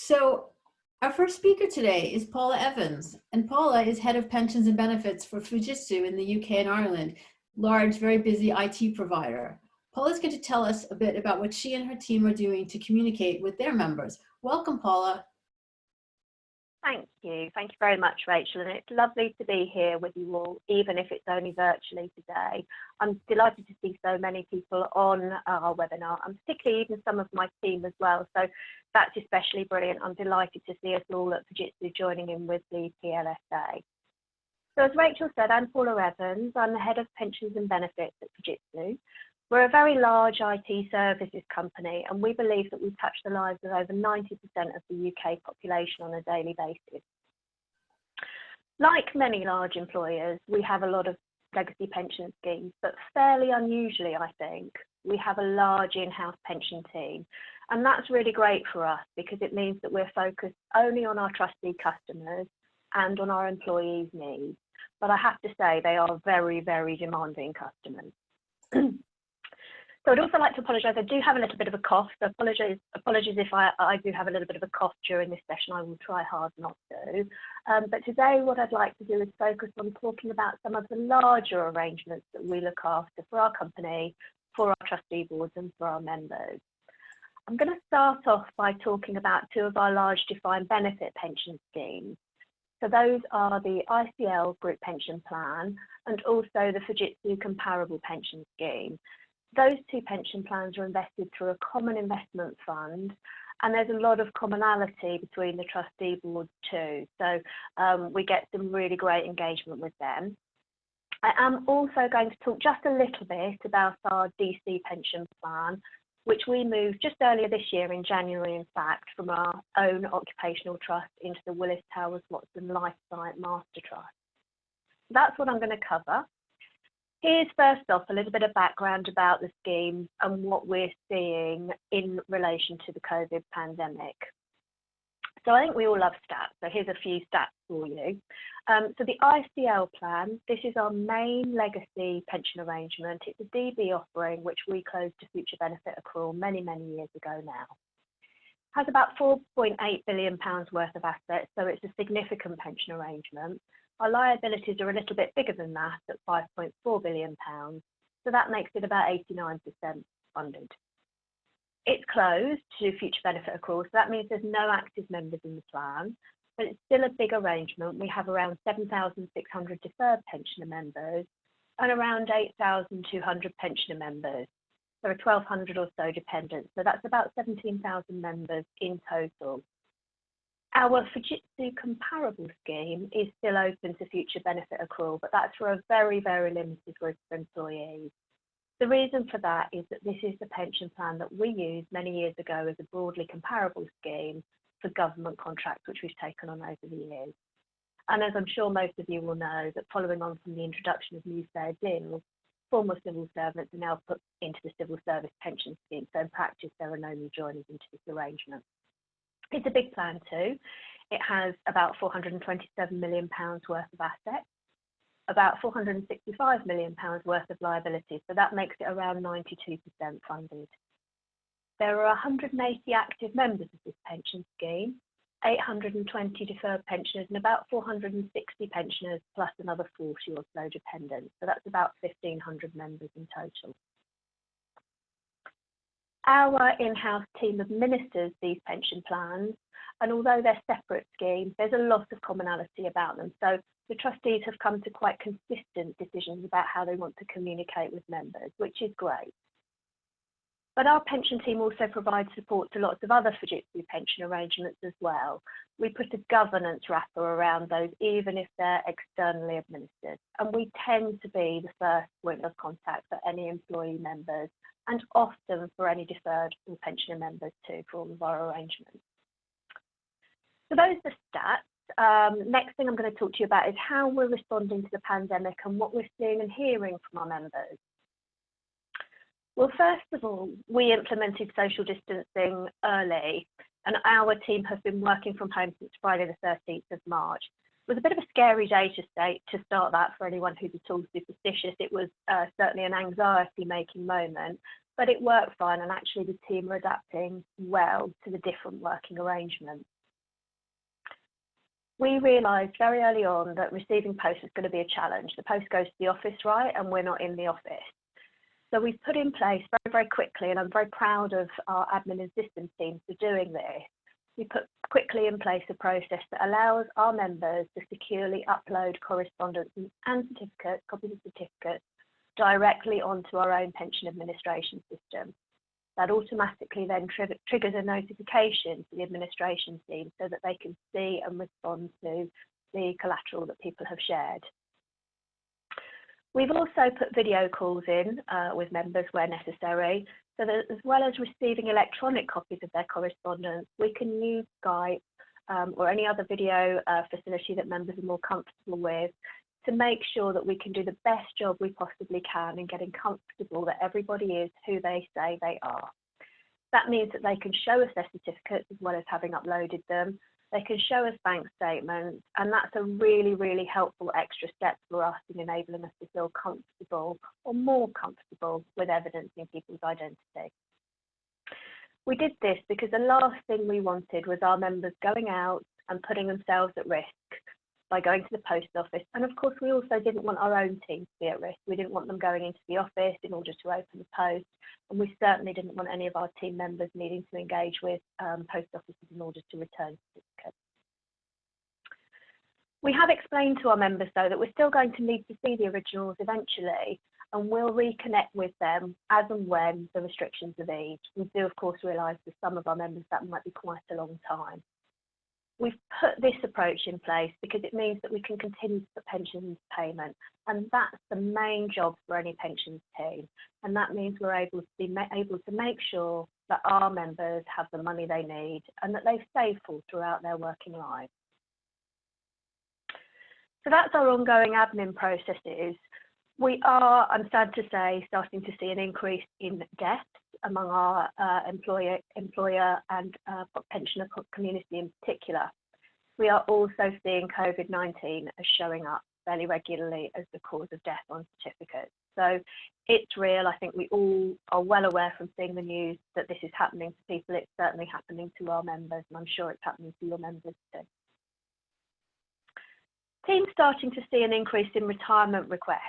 So our first speaker today is Paula Evans, and Paula is head of pensions and benefits for Fujitsu in the UK and Ireland, large, very busy IT provider. Paula's going to tell us a bit about what she and her team are doing to communicate with their members. Welcome, Paula. Thank you. Thank you very much, Rachel. And it's lovely to be here with you all, even if it's only virtually today. I'm delighted to see so many people on our webinar, and particularly even some of my team as well. So that's especially brilliant. I'm delighted to see us all at Fujitsu joining in with the PLSA. So as Rachel said, I'm Paula Evans. I'm the head of pensions and benefits at Fujitsu. We're a very large IT services company, and we believe that we touch the lives of over 90% of the UK population on a daily basis. Like many large employers, we have a lot of legacy pension schemes, but fairly unusually, I think, we have a large in-house pension team. And that's really great for us because it means that we're focused only on our trustee customers and on our employees' needs. But I have to say, they are very, very demanding customers. So I'd also like to apologise. I do have a little bit of a cough. So apologies if I do have a little bit of a cough during this session. I will try hard not to. But today, what I'd like to do is focus on talking about some of the larger arrangements that we look after for our company, for our trustee boards, and for our members. I'm going to start off by talking about two of our large defined benefit pension schemes. So those are the ICL Group Pension Plan and also the Fujitsu Comparable Pension Scheme. Those two pension plans are invested through a common investment fund, and there's a lot of commonality between the trustee boards too. So we get some really great engagement with them. I am also going to talk just a little bit about our DC pension plan, which we moved just earlier this year in January, in fact, from our own occupational trust into the Willis Towers Watson Life Science Master Trust. That's what I'm going to cover. Here's first off a little bit of background about the scheme and what we're seeing in relation to the COVID pandemic. So I think we all love stats, so here's a few stats for you. So the ICL plan, this is our main legacy pension arrangement. It's a DB offering which we closed to future benefit accrual many, many years ago now. Has about £4.8 billion worth of assets, so it's a significant pension arrangement. Our liabilities are a little bit bigger than that at £5.4 billion, so that makes it about 89% funded. It's closed to future benefit accrual, so that means there's no active members in the plan, but it's still a big arrangement. We have around 7,600 deferred pensioner members and around 8,200 pensioner members. There are 1,200 or so dependents, so that's about 17,000 members in total. Our Fujitsu comparable scheme is still open to future benefit accrual, but that's for a very, very limited group of employees. The reason for that is that this is the pension plan that we used many years ago as a broadly comparable scheme for government contracts, which we've taken on over the years. And as I'm sure most of you will know, that following on from the introduction of new fair deals, former civil servants are now put into the civil service pension scheme. So in practice, there are no new joiners into this arrangement. It's a big plan too. It has about £427 million worth of assets, about £465 million worth of liabilities, so that makes it around 92% funded. There are 180 active members of this pension scheme, 820 deferred pensioners and about 460 pensioners plus another 40 or so dependents, so that's about 1,500 members in total. Our in-house team administers these pension plans, and although they're separate schemes, there's a lot of commonality about them. So the trustees have come to quite consistent decisions about how they want to communicate with members, which is great. But our pension team also provides support to lots of other Fujitsu pension arrangements as well. We put a governance wrapper around those, even if they're externally administered. And we tend to be the first point of contact for any employee members, and often for any deferred or pensioner members too, for all of our arrangements. So those are the stats. Next thing I'm going to talk to you about is how we're responding to the pandemic and what we're seeing and hearing from our members. Well, first of all, we implemented social distancing early, and our team has been working from home since Friday the 13th of March. It was a bit of a scary day to start that for anyone who's at all superstitious. It was certainly an anxiety-making moment, but it worked fine, and actually the team are adapting well to the different working arrangements. We realised very early on that receiving post was going to be a challenge. The post goes to the office, right, and we're not in the office. So we've put in place very, very quickly, and I'm very proud of our admin and systems teams for doing this. We put quickly in place a process that allows our members to securely upload correspondence and certificates, copies of certificates, directly onto our own pension administration system. That automatically then triggers a notification to the administration team so that they can see and respond to the collateral that people have shared. We've also put video calls in with members where necessary, so that as well as receiving electronic copies of their correspondence, we can use Skype or any other video facility that members are more comfortable with to make sure that we can do the best job we possibly can in getting comfortable that everybody is who they say they are. That means that they can show us their certificates as well as having uploaded them. They can show us bank statements, and that's a really, really helpful extra step for us in enabling us to feel comfortable or more comfortable with evidencing people's identity. We did this because the last thing we wanted was our members going out and putting themselves at risk by going to the post office. And of course, we also didn't want our own team to be at risk. We didn't want them going into the office in order to open the post. And we certainly didn't want any of our team members needing to engage with post offices in order to return certificates. We have explained to our members, though, that we're still going to need to see the originals eventually, and we'll reconnect with them as and when the restrictions have eased. We do, of course, realise for some of our members that might be quite a long time. We've put this approach in place because it means that we can continue to put pensions payment, and that's the main job for any pensions team. And that means we're able to make sure that our members have the money they need and that they've saved for throughout their working lives. So that's our ongoing admin processes. We are, I'm sad to say, starting to see an increase in deaths among our employer and pensioner community in particular. We are also seeing Covid-19 as showing up fairly regularly as the cause of death on certificates. So it's real. I think we all are well aware from seeing the news that this is happening to people. It's certainly happening to our members, and I'm sure it's happening to your members too. Teams starting to see an increase in retirement requests.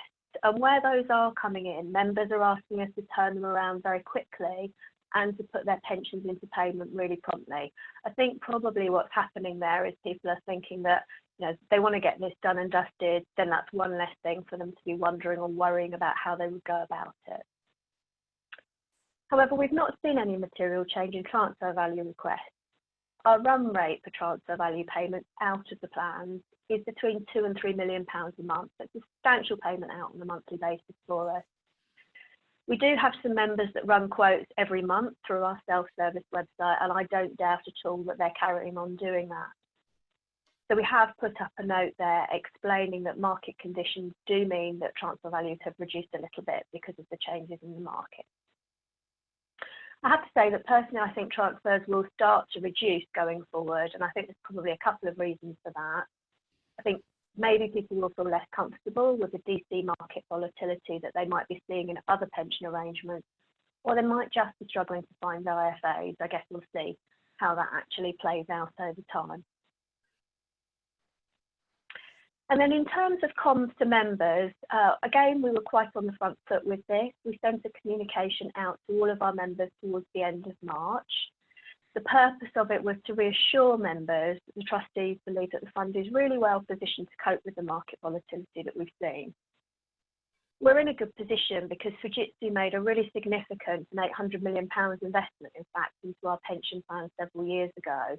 And where those are coming in, members are asking us to turn them around very quickly and to put their pensions into payment really promptly. I think probably what's happening there is people are thinking that, you know, they want to get this done and dusted, then that's one less thing for them to be wondering or worrying about how they would go about it. However, we've not seen any material change in transfer value requests. Our run rate for transfer value payments out of the plans is between £2 and £3 million a month. That's a substantial payment out on a monthly basis for us. We do have some members that run quotes every month through our self-service website, and I don't doubt at all that they're carrying on doing that. So we have put up a note there explaining that market conditions do mean that transfer values have reduced a little bit because of the changes in the market. I have to say that personally, I think transfers will start to reduce going forward, and I think there's probably a couple of reasons for that. I think maybe people will feel less comfortable with the DC market volatility that they might be seeing in other pension arrangements, or they might just be struggling to find their IFAs. I guess we'll see how that actually plays out over time. And then in terms of comms to members, again, we were quite on the front foot with this. We sent a communication out to all of our members towards the end of March. The purpose of it was to reassure members that the trustees believe that the fund is really well positioned to cope with the market volatility that we've seen. We're in a good position because Fujitsu made a really significant £800 million investment, in fact, into our pension plan several years ago.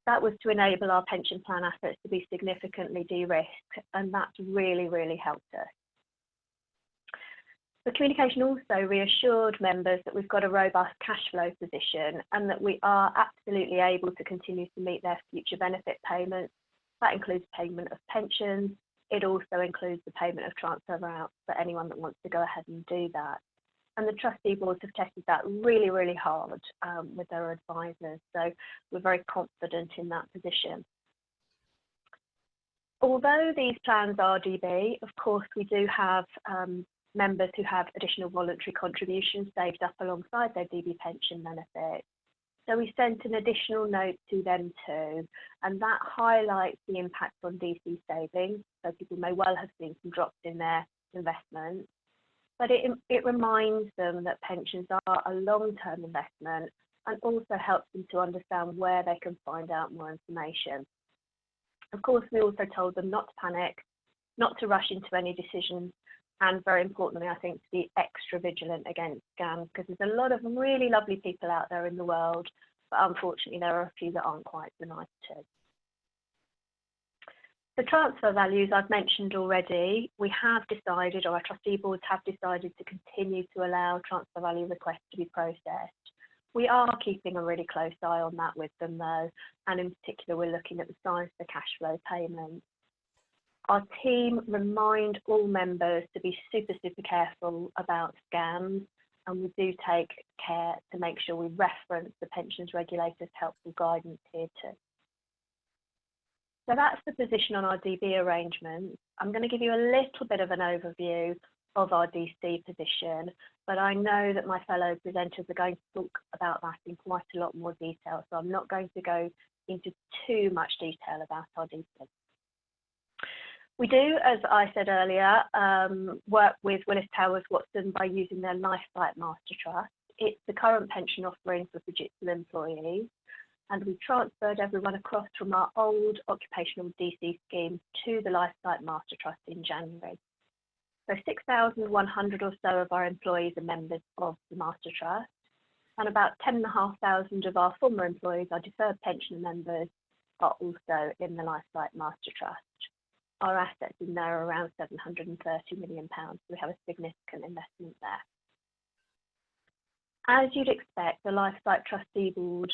That was to enable our pension plan assets to be significantly de-risked, and that's really, really helped us. The communication also reassured members that we've got a robust cash flow position and that we are absolutely able to continue to meet their future benefit payments. That includes payment of pensions. It also includes the payment of transfer out for anyone that wants to go ahead and do that. And the trustee boards have tested that really, really hard with their advisors. So we're very confident in that position. Although these plans are DB, of course, we do have members who have additional voluntary contributions saved up alongside their DB pension benefit. So we sent an additional note to them too, and that highlights the impact on DC savings. So people may well have seen some drops in their investments, but it reminds them that pensions are a long-term investment and also helps them to understand where they can find out more information. Of course, we also told them not to panic, not to rush into any decisions, and very importantly, I think, to be extra vigilant against scams, because there's a lot of really lovely people out there in the world, but unfortunately there are a few that aren't quite so nice too. The transfer values I've mentioned already. We have decided, or our trustee boards have decided, to continue to allow transfer value requests to be processed. We are keeping a really close eye on that with them though, and in particular we're looking at the size of the cash flow payments. Our team remind all members to be super careful about scams, and we do take care to make sure we reference the pensions regulator's helpful guidance here too. So that's the position on our DB arrangements. I'm going to give you a little bit of an overview of our DC position, but I know that my fellow presenters are going to talk about that in quite a lot more detail, so I'm not going to go into too much detail about our DC. We do, as I said earlier, work with Willis Towers Watson by using their Lifesight Master Trust. It's the current pension offering for Fujitsu employees, and we transferred everyone across from our old occupational DC scheme to the Lifesight Master Trust in January. So 6,100 or so of our employees are members of the Master Trust, and about 10,500 of our former employees, our deferred pension members, are also in the Lifesight Master Trust. Our assets in there are around £730 million, so we have a significant investment there. As you'd expect, the Lifesight Trustee Board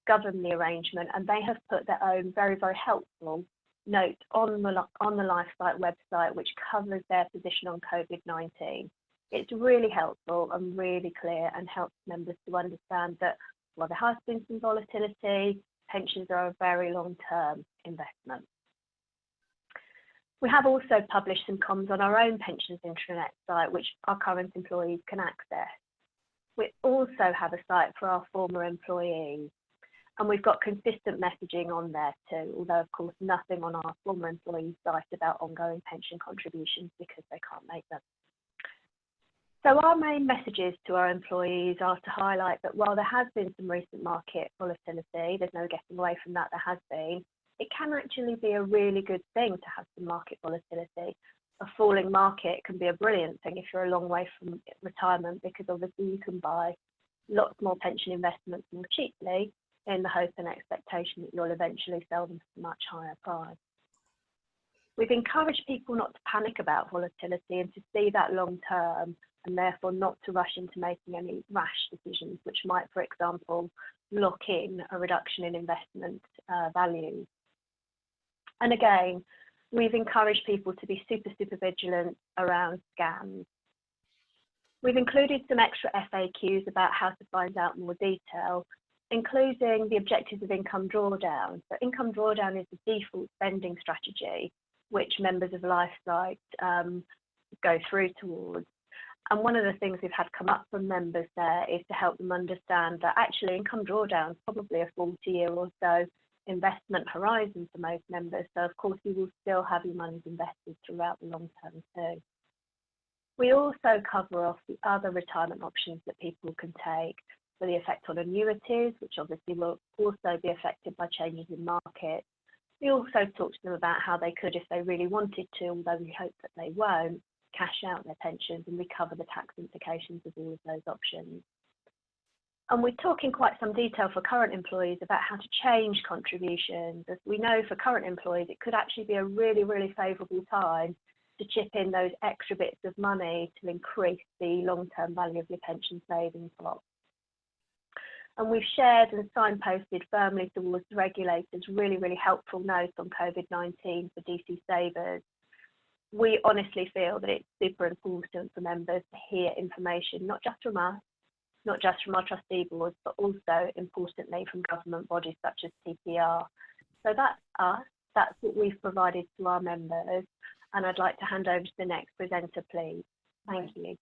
govern the arrangement, and they have put their own very helpful note on the Lifesight website, which covers their position on COVID-19. It's really helpful and really clear, and helps members to understand that while there has been some volatility, pensions are a very long-term investment. We have also published some comms on our own pensions intranet site, which our current employees can access. We also have a site for our former employees, and we've got consistent messaging on there too, although of course nothing on our former employees site about ongoing pension contributions because they can't make them. So our main messages to our employees are to highlight that while there has been some recent market volatility, there's no getting away from that, there has been, it can actually be a really good thing to have some market volatility. A falling market can be a brilliant thing if you're a long way from retirement, because obviously you can buy lots more pension investments more cheaply in the hope and expectation that you'll eventually sell them for a much higher price. We've encouraged people not to panic about volatility and to see that long term, and therefore not to rush into making any rash decisions, which might, for example, lock in a reduction in investment values. And again, we've encouraged people to be super vigilant around scams. We've included some extra FAQs about how to find out more detail, including the objectives of income drawdown. So income drawdown is the default spending strategy which members of Lifesight go through towards. And one of the things we've had come up from members there is to help them understand that actually income drawdown is probably a 40-year or so investment horizon for most members. So of course you will still have your money invested throughout the long term too. We also cover off the other retirement options that people can take, for the effect on annuities, which obviously will also be affected by changes in markets. We also talk to them about how they could, if they really wanted to, although we hope that they won't, cash out their pensions, and we cover the tax implications of all of those options. And we talk in quite some detail for current employees about how to change contributions. As we know, for current employees, it could actually be a really favourable time to chip in those extra bits of money to increase the long-term value of your pension savings pot. And we've shared and signposted firmly towards the regulators really helpful notes on COVID-19 for DC savers. We honestly feel that it's super important for members to hear information, not just from us, not just from our trustee boards, but also importantly from government bodies such as TPR. So that's us, that's what we've provided to our members. And I'd like to hand over to the next presenter, please. Thank you.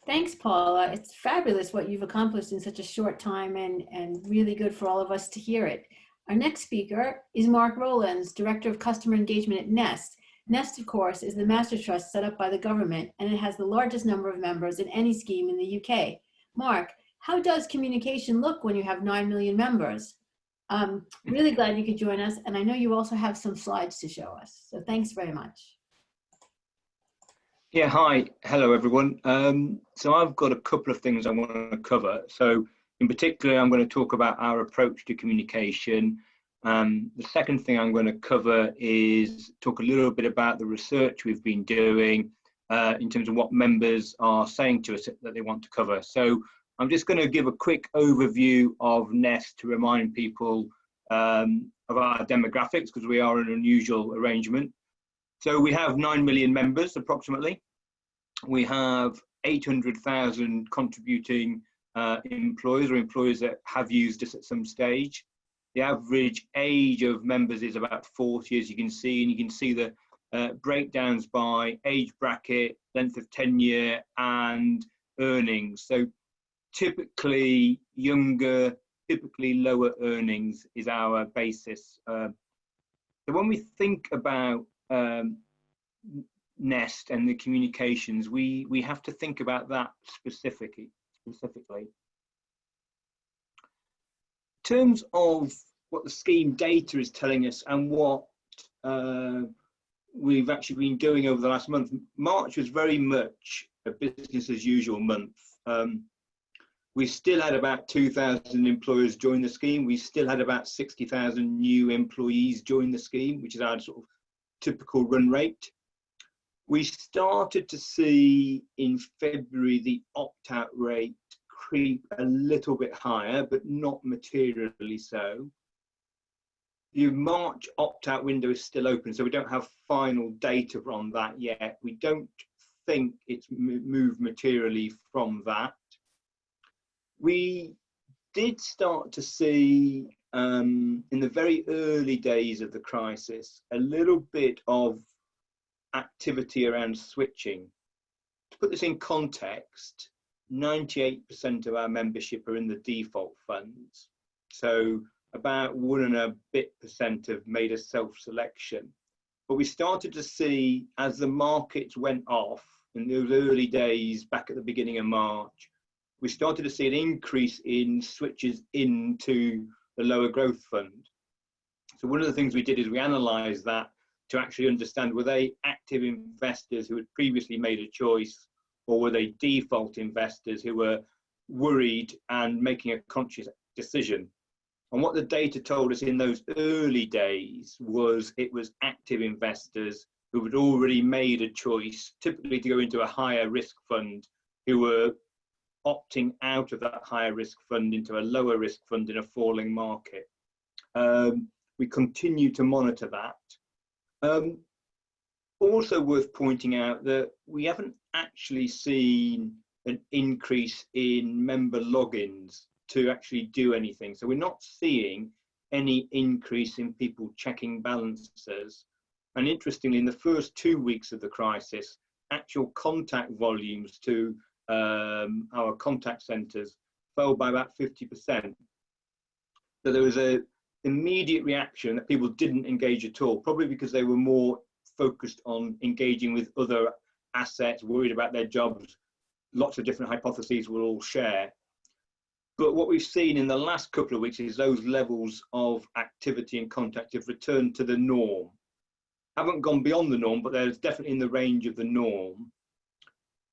Thanks, Paula. It's fabulous what you've accomplished in such a short time, and really good for all of us to hear it. Our next speaker is Mark Rowlands, Director of Customer Engagement at Nest. Nest, of course, is the master trust set up by the government, and it has the largest number of members in any scheme in the UK. Mark, how does communication look when you have 9 million members? Really glad you could join us, and I know you also have some slides to show us. So thanks very much. Yeah, hi, hello everyone. So I've got a couple of things I want to cover. So in particular, I'm going to talk about our approach to communication. The second thing I'm going to cover is talk a little bit about the research we've been doing in terms of what members are saying to us that they want to cover. So I'm just going to give a quick overview of Nest to remind people of our demographics, because we are an unusual arrangement. So we have 9 million members approximately. We have 800,000 contributing employers or employers that have used us at some stage. The average age of members is about 40, as you can see, and you can see the breakdowns by age bracket, length of tenure, and earnings. So typically younger, typically lower earnings is our basis. So when we think about Nest and the communications, we have to think about that specifically. In terms of what the scheme data is telling us and what we've actually been doing over the last month, March was very much a business as usual month. We still had about 2,000 employers join the scheme. We still had about 60,000 new employees join the scheme, which is our sort of typical run rate. We started to see in February the opt-out rate creep a little bit higher, but not materially so. The March opt-out window is still open, so we don't have final data on that yet. We don't think it's moved materially from that. We did start to see in the very early days of the crisis a little bit of activity around switching. To put this in context, 98% of our membership are in the default funds. So about 1% have made a self-selection. But we started to see, as the markets went off in those early days back at the beginning of March, we started to see an increase in switches into the lower growth fund. So one of the things we did is we analysed that to actually understand, were they active investors who had previously made a choice, or were they default investors who were worried and making a conscious decision? And what the data told us in those early days was it was active investors who had already made a choice, typically to go into a higher risk fund, who were opting out of that higher risk fund into a lower risk fund in a falling market. We continue to monitor that. Also worth pointing out that we haven't actually seen an increase in member logins to actually do anything. So we're not seeing any increase in people checking balances. And interestingly, in the first 2 weeks of the crisis, actual contact volumes to our contact centres fell by about 50%. So there was an immediate reaction that people didn't engage at all, probably because they were more focused on engaging with other assets, worried about their jobs. Lots of different hypotheses we'll all share. But what we've seen in the last couple of weeks is those levels of activity and contact have returned to the norm. Haven't gone beyond the norm, but they're definitely in the range of the norm.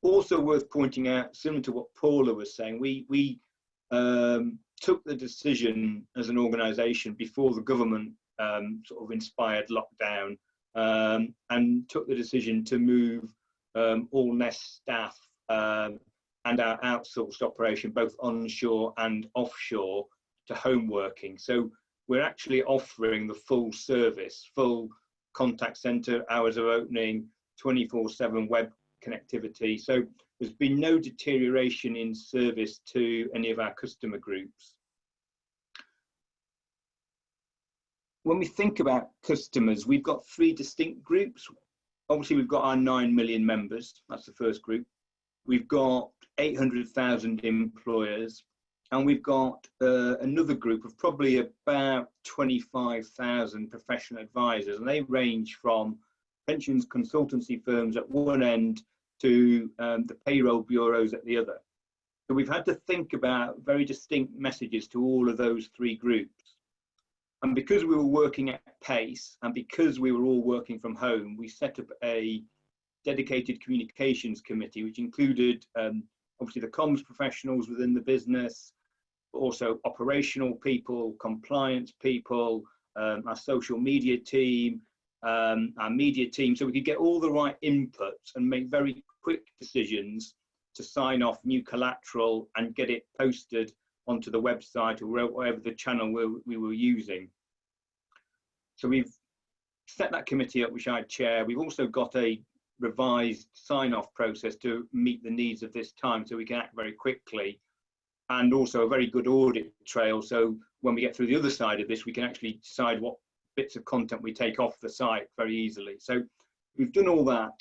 Also worth pointing out, similar to what Paula was saying, we took the decision as an organisation before the government sort of inspired lockdown, and took the decision to move all Nest staff and our outsourced operation, both onshore and offshore, to home working. So we're actually offering the full service, full contact centre, hours of opening, 24/7 web connectivity. So there's been no deterioration in service to any of our customer groups. When we think about customers, we've got 3 distinct groups. obviously we've got our 9 million members. That's the first group. We've got 800,000 employers, and we've got another group of probably about 25,000 professional advisors, and they range from pensions consultancy firms at one end to the payroll bureaus at the other. So we've had to think about very distinct messages to all of those three groups. And because we were working at pace, and because we were all working from home, we set up a dedicated communications committee, which included obviously the comms professionals within the business, but also operational people, compliance people, our social media team, our media team, so we could get all the right inputs and make very quick decisions to sign off new collateral and get it posted onto the website or wherever the channel we were using. So we've set that committee up, which I chair. We've also got a revised sign-off process to meet the needs of this time so we can act very quickly, and also a very good audit trail, so when we get through the other side of this, we can actually decide what bits of content we take off the site very easily. So we've done all that.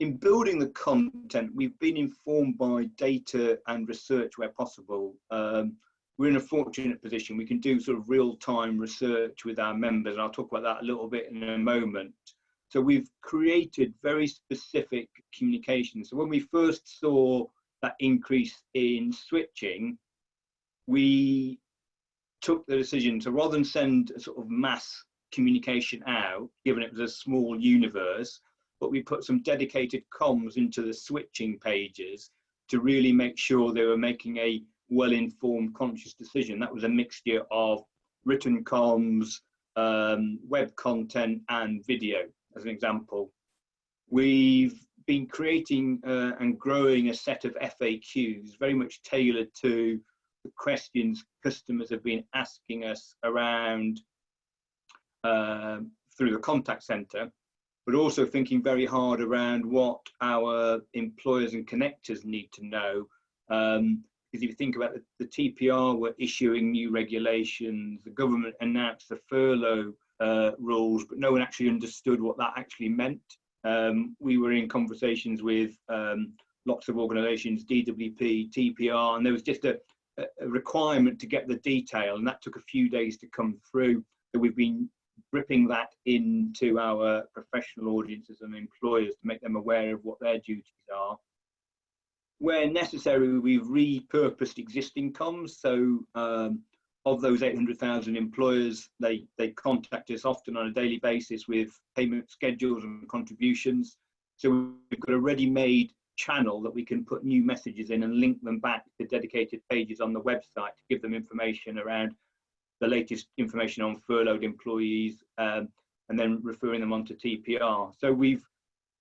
In building the content, we've been informed by data and research where possible. We're in a fortunate position. We can do sort of real-time research with our members, and I'll talk about that a little bit in a moment. So we've created very specific communications. So when we first saw that increase in switching, we took the decision to, rather than send a sort of mass communication out, given it was a small universe, but we put some dedicated comms into the switching pages to really make sure they were making a well-informed, conscious decision. That was a mixture of written comms, web content, and video, as an example. We've been creating and growing a set of FAQs, very much tailored to the questions customers have been asking us around through the contact centre, but also thinking very hard around what our employers and connectors need to know. Because if you think about the TPR were issuing new regulations, the government announced the furlough rules, but no one actually understood what that actually meant. We were in conversations with lots of organisations, DWP, TPR, and there was just a requirement to get the detail, and that took a few days to come through. So we've been dripping that into our professional audiences and employers to make them aware of what their duties are. Where necessary, we've repurposed existing comms. So of those 800,000 employers, they contact us often on a daily basis with payment schedules and contributions. So we've got a ready-made channel that we can put new messages in and link them back to dedicated pages on the website to give them information around the latest information on furloughed employees, and then referring them on to TPR. So we've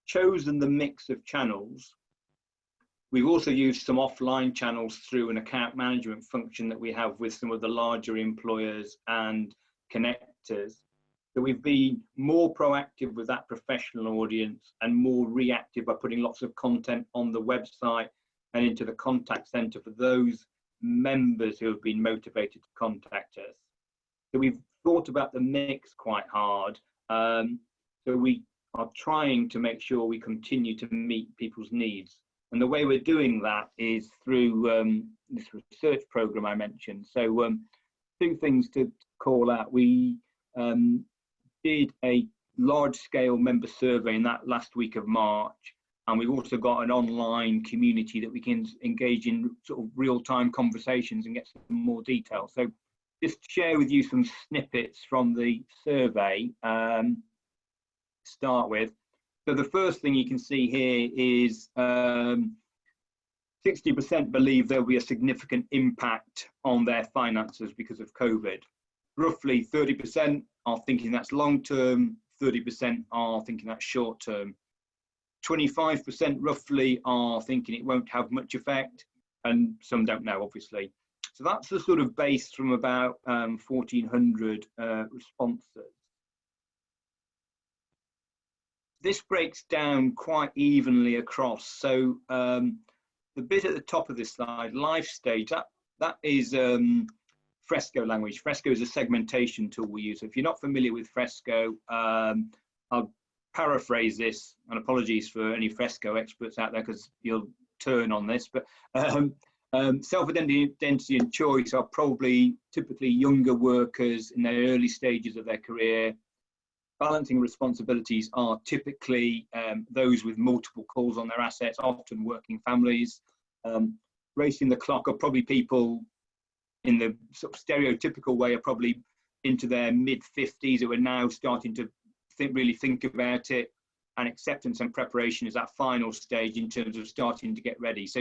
chosen the mix of channels. We've also used some offline channels through an account management function that we have with some of the larger employers and connectors. So we've been more proactive with that professional audience and more reactive by putting lots of content on the website and into the contact centre for those members who have been motivated to contact us. So we've thought about the mix quite hard. So we are trying to make sure we continue to meet people's needs. And the way we're doing that is through this research program I mentioned. So two things to call out. We did a large-scale member survey in that last week of March, and we've also got an online community that we can engage in sort of real-time conversations and get some more detail. So just share with you some snippets from the survey to start with. So the first thing you can see here is 60% believe there will be a significant impact on their finances because of COVID. Roughly 30% are thinking that's long-term, 30% are thinking that's short-term. 25% roughly are thinking it won't have much effect, and some don't know, obviously. So that's the sort of base from about 1,400 responses. This breaks down quite evenly across. So the bit at the top of this slide, life stage, that is Fresco language. Fresco is a segmentation tool we use. So if you're not familiar with Fresco, I'll paraphrase this, and apologies for any fresco experts out there because you'll turn on this, but self-identity and choice are probably typically younger workers in their early stages of their career. Balancing responsibilities are typically those with multiple calls on their assets, often working families. Racing the clock are probably people in the sort of stereotypical way are probably into their mid-50s who are now starting to really think about it, and acceptance and preparation is that final stage in terms of starting to get ready. So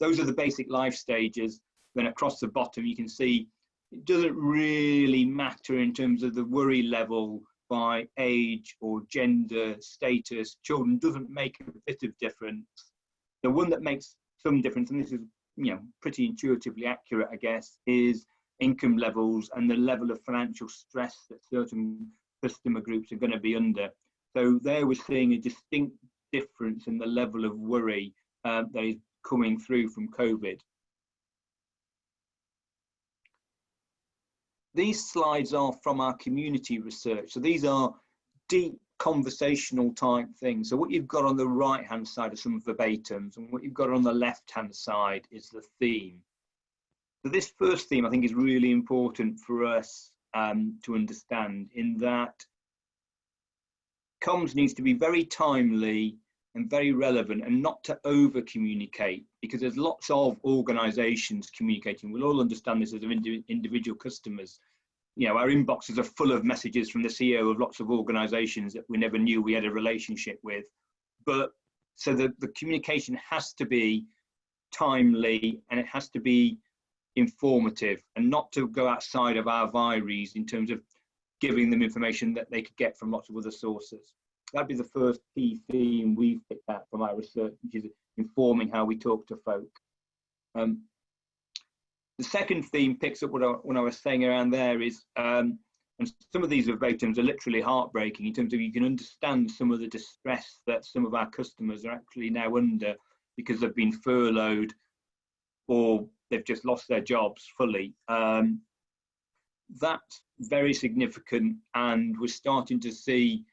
those are the basic life stages. Then across the bottom, you can see it doesn't really matter in terms of the worry level by age or gender, status. Children doesn't make a bit of difference. The one that makes some difference, and this is pretty intuitively accurate, I guess, is income levels and the level of financial stress that certain customer groups are going to be under. So there we're seeing a distinct difference in the level of worry that is coming through from COVID. These slides are from our community research. So these are deep conversational type things. So what you've got on the right hand side are some verbatims, and what you've got on the left hand side is the theme. So this first theme I think is really important for us to understand, in that comms needs to be very timely and very relevant, and not to over communicate, because there's lots of organizations communicating. We'll all understand this as individual customers. Our inboxes are full of messages from the CEO of lots of organizations that we never knew we had a relationship with. But so the communication has to be timely, and it has to be informative, and not to go outside of our vires in terms of giving them information that they could get from lots of other sources. That'd be the first key theme we've picked out from our research, which is informing how we talk to folk. The second theme picks up what I was saying around there is, and some of these verbatims are literally heartbreaking in terms of you can understand some of the distress that some of our customers are actually now under because they've been furloughed or they've just lost their jobs fully. That's very significant, and we're starting to see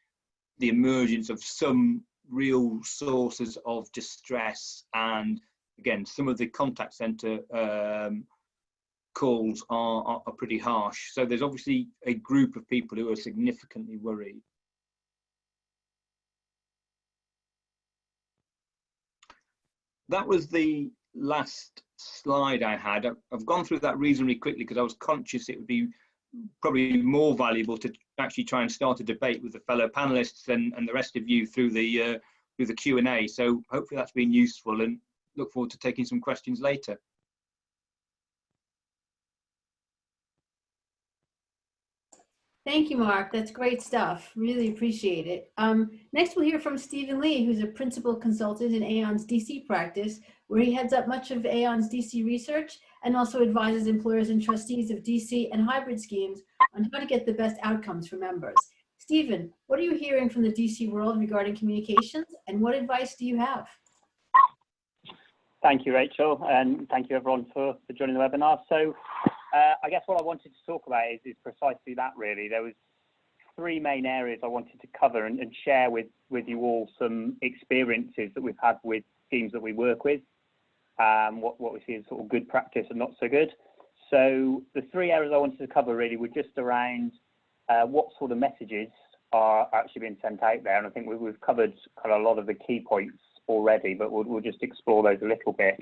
the emergence of some real sources of distress. And again, some of the contact center calls are pretty harsh. So there's obviously a group of people who are significantly worried. That was the last slide I had. I've gone through that reasonably quickly because I was conscious it would be probably more valuable to actually try and start a debate with the fellow panelists and the rest of you through the Q&A. So hopefully that's been useful, and look forward to taking some questions later. Thank you, Mark. That's great stuff. Really appreciate it. Next, we'll hear from Stephen Leigh, who's a principal consultant in Aon's DC practice, where he heads up much of Aon's DC research and also advises employers and trustees of DC and hybrid schemes on how to get the best outcomes for members. Stephen, what are you hearing from the DC world regarding communications, and what advice do you have? Thank you, Rachel, and thank you everyone for joining the webinar. So I guess what I wanted to talk about is precisely that, really. There was three main areas I wanted to cover and share with you all some experiences that we've had with schemes that we work with, what we see as sort of good practice and not so good. So the three areas I wanted to cover really were just around what sort of messages are actually being sent out there. And I think we've covered kind of a lot of the key points already, but we'll just explore those a little bit.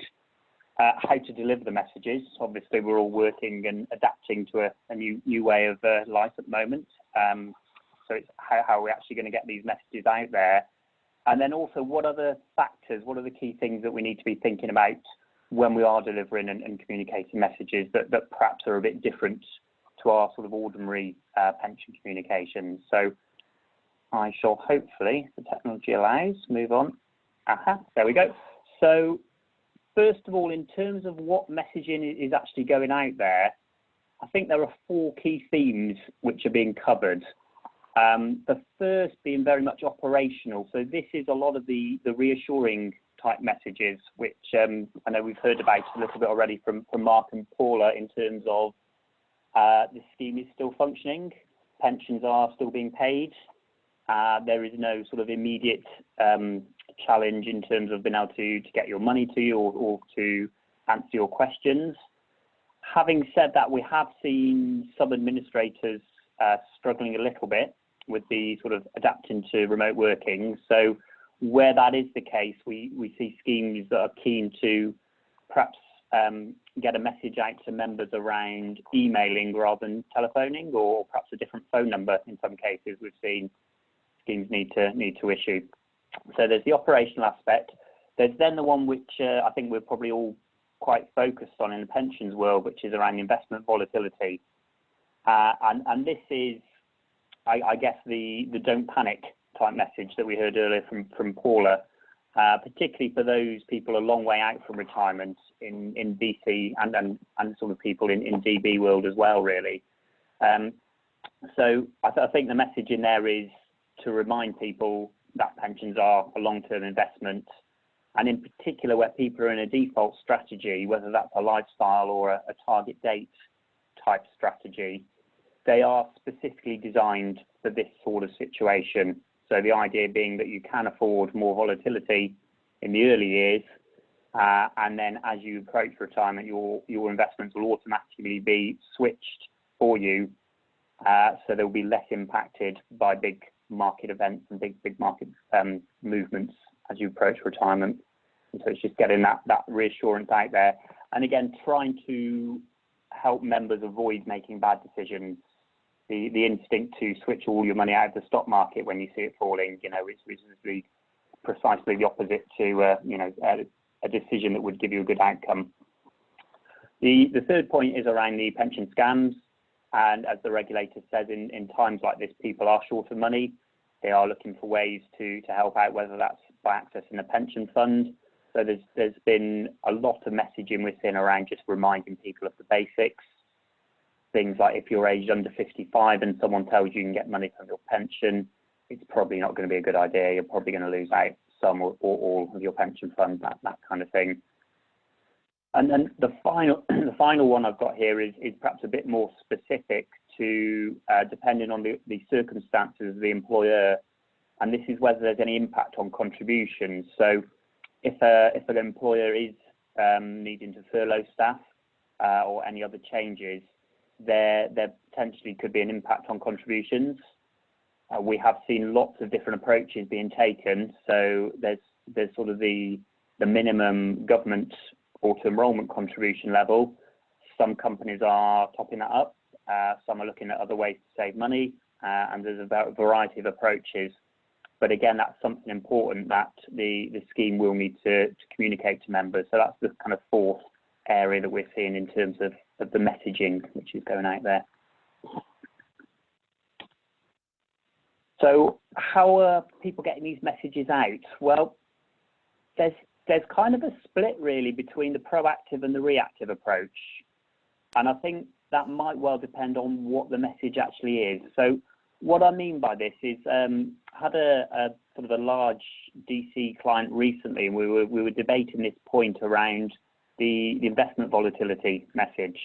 How to deliver the messages. Obviously, we're all working and adapting to a new way of life at the moment. So it's how we're actually going to get these messages out there. And then also, what are the factors, what are the key things that we need to be thinking about when we are delivering and communicating messages that perhaps are a bit different to our sort of ordinary pension communications. So I shall hopefully, if the technology allows, move on. There we go. So first of all, in terms of what messaging is actually going out there, I think there are four key themes which are being covered. The first being very much operational. So this is a lot of the reassuring type messages, which I know we've heard about a little bit already from Mark and Paula, in terms of the scheme is still functioning, pensions are still being paid, There is no sort of immediate challenge in terms of being able to get your money to you or to answer your questions. Having said that, we have seen some administrators struggling a little bit with the sort of adapting to remote working. So where that is the case, we see schemes that are keen to perhaps get a message out to members around emailing rather than telephoning, or perhaps a different phone number in some cases we've seen schemes need to issue. So there's the operational aspect. There's then the one which I think we're probably all quite focused on in the pensions world, which is around investment volatility. And this is, I guess, the don't panic type message that we heard earlier from Paula, particularly for those people a long way out from retirement in BC and sort of people in DB world as well, really. So I think the message in there is to remind people that pensions are a long-term investment, and in particular where people are in a default strategy, whether that's a lifestyle or a target date type strategy, they are specifically designed for this sort of situation. So the idea being that you can afford more volatility in the early years, and then as you approach retirement, your investments will automatically be switched for you, so they'll be less impacted by big market events and big market movements as you approach retirement. And so it's just getting that reassurance out there, and again trying to help members avoid making bad decisions. The instinct to switch all your money out of the stock market when you see it falling, is precisely the opposite to a decision that would give you a good outcome. The third point is around the pension scams, and as the regulator says, in times like this, people are short of money. They are looking for ways to help out, whether that's by accessing a pension fund. So there's been a lot of messaging we're seeing around just reminding people of the basics. Things like if you're aged under 55 and someone tells you can get money from your pension, it's probably not going to be a good idea. You're probably going to lose out some or all of your pension fund, that kind of thing. And then the final one I've got here is perhaps a bit more specific to depending on the circumstances of the employer, and this is whether there's any impact on contributions. So if an employer is needing to furlough staff or any other changes, there potentially could be an impact on contributions. We have seen lots of different approaches being taken. So there's sort of the minimum government auto-enrolment contribution level. Some companies are topping that up. Some are looking at other ways to save money, and there's a variety of approaches. But again, that's something important that the scheme will need to communicate to members. So that's the kind of fourth area that we're seeing in terms of the messaging which is going out there. So how are people getting these messages out? Well, there's kind of a split really between the proactive and the reactive approach, and I think that might well depend on what the message actually is. So what I mean by this is had a sort of a large DC client recently, and we were debating this point around the investment volatility message,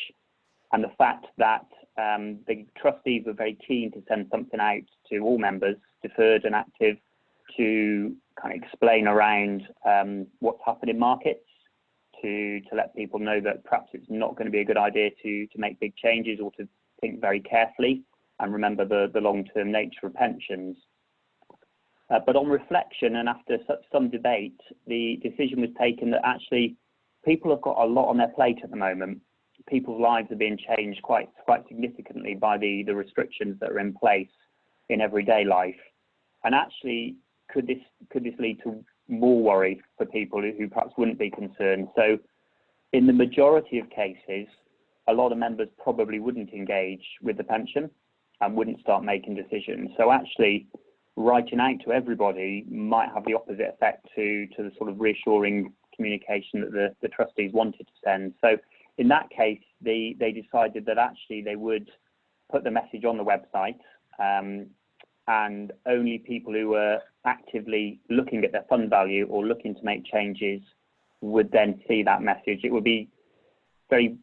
and the fact that the trustees were very keen to send something out to all members, deferred and active, to kind of explain around what's happened in markets, to let people know that perhaps it's not going to be a good idea to make big changes, or to think very carefully and remember the long-term nature of pensions. But on reflection and after some debate, the decision was taken that actually people have got a lot on their plate at the moment. People's lives are being changed quite significantly by the restrictions that are in place in everyday life. And actually, could this lead to more worry for people who perhaps wouldn't be concerned? So in the majority of cases, a lot of members probably wouldn't engage with the pension and wouldn't start making decisions. So actually, writing out to everybody might have the opposite effect to the sort of reassuring communication that the trustees wanted to send. So in that case, they decided that actually they would put the message on the website, and only people who were actively looking at their fund value or looking to make changes would then see that message. It would be very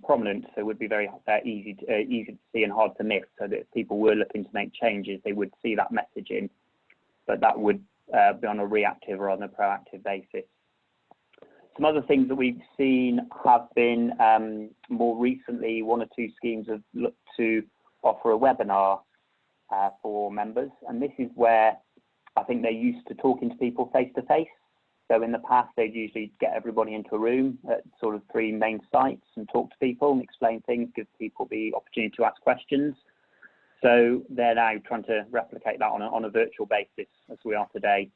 prominent, so it would be very easy to see and hard to miss, so that if people were looking to make changes, they would see that message in but that would be on a reactive rather than a proactive basis. Some other things that we've seen have been more recently, 1 or 2 schemes have looked to offer a webinar for members, and this is where I think they're used to talking to people face to face. So in the past, they'd usually get everybody into a room at sort of 3 main sites and talk to people and explain things, give people the opportunity to ask questions. So they're now trying to replicate that on a virtual basis as we are today.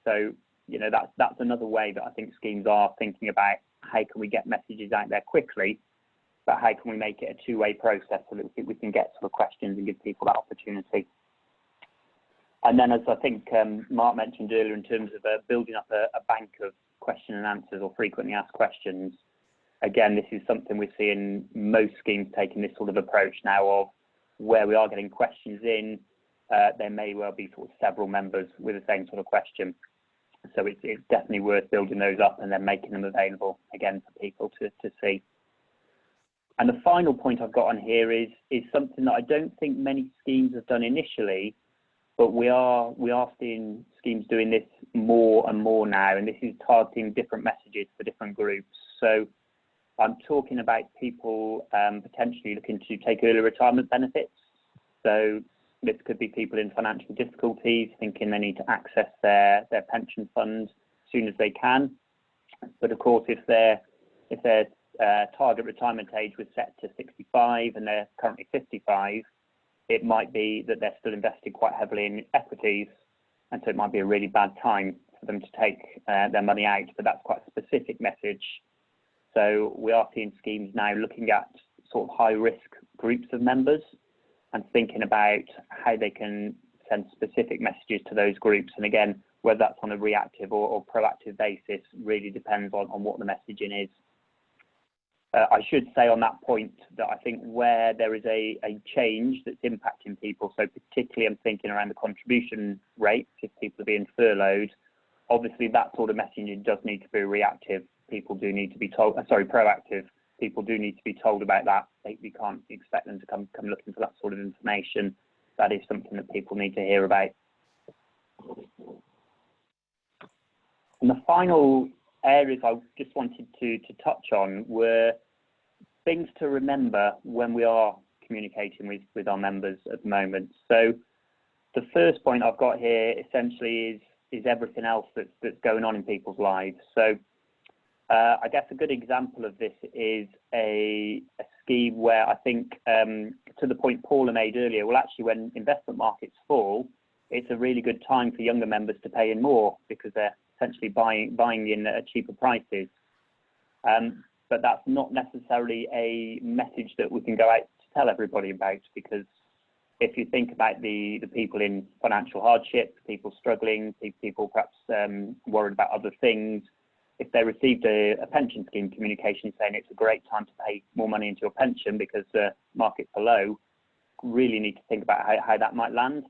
So, you know, that's another way that I think schemes are thinking about how can we get messages out there quickly, but how can we make it a two-way process so that we can get sort of questions and give people that opportunity. And then, as I think Mark mentioned earlier, in terms of building up a bank of question and answers or frequently asked questions, again, this is something we're seeing most schemes taking this sort of approach now of where we are getting questions in, there may well be sort of several members with the same sort of question. So it's definitely worth building those up and then making them available again for people to see. And the final point I've got on here is something that I don't think many schemes have done initially, but we are seeing schemes doing this more and more now, and this is targeting different messages for different groups. So I'm talking about people potentially looking to take early retirement benefits. So this could be people in financial difficulties, thinking they need to access their pension fund as soon as they can. But of course, if their target retirement age was set to 65 and they're currently 55, it might be that they're still invested quite heavily in equities, and so it might be a really bad time for them to take their money out, but that's quite a specific message. So we are seeing schemes now looking at sort of high-risk groups of members and thinking about how they can send specific messages to those groups. And again, whether that's on a reactive or proactive basis really depends on what the messaging is. I should say on that point that I think where there is a change that's impacting people, so particularly I'm thinking around the contribution rates, if people are being furloughed, obviously that sort of messaging does need to be reactive. People do need to be told, proactive. People do need to be told about that. We can't expect them to come looking for that sort of information. That is something that people need to hear about. And the final areas I just wanted to touch on were things to remember when we are communicating with our members at the moment. So the first point I've got here essentially is everything else that's going on in people's lives. So I guess a good example of this is a scheme where I think, to the point Paula made earlier, well, actually, when investment markets fall, it's a really good time for younger members to pay in more because they're essentially buying in at cheaper prices. But that's not necessarily a message that we can go out to tell everybody about, because if you think about the people in financial hardship, people struggling, people perhaps worried about other things, if they received a pension scheme communication saying it's a great time to pay more money into your pension because the markets are low, really need to think about how that might land.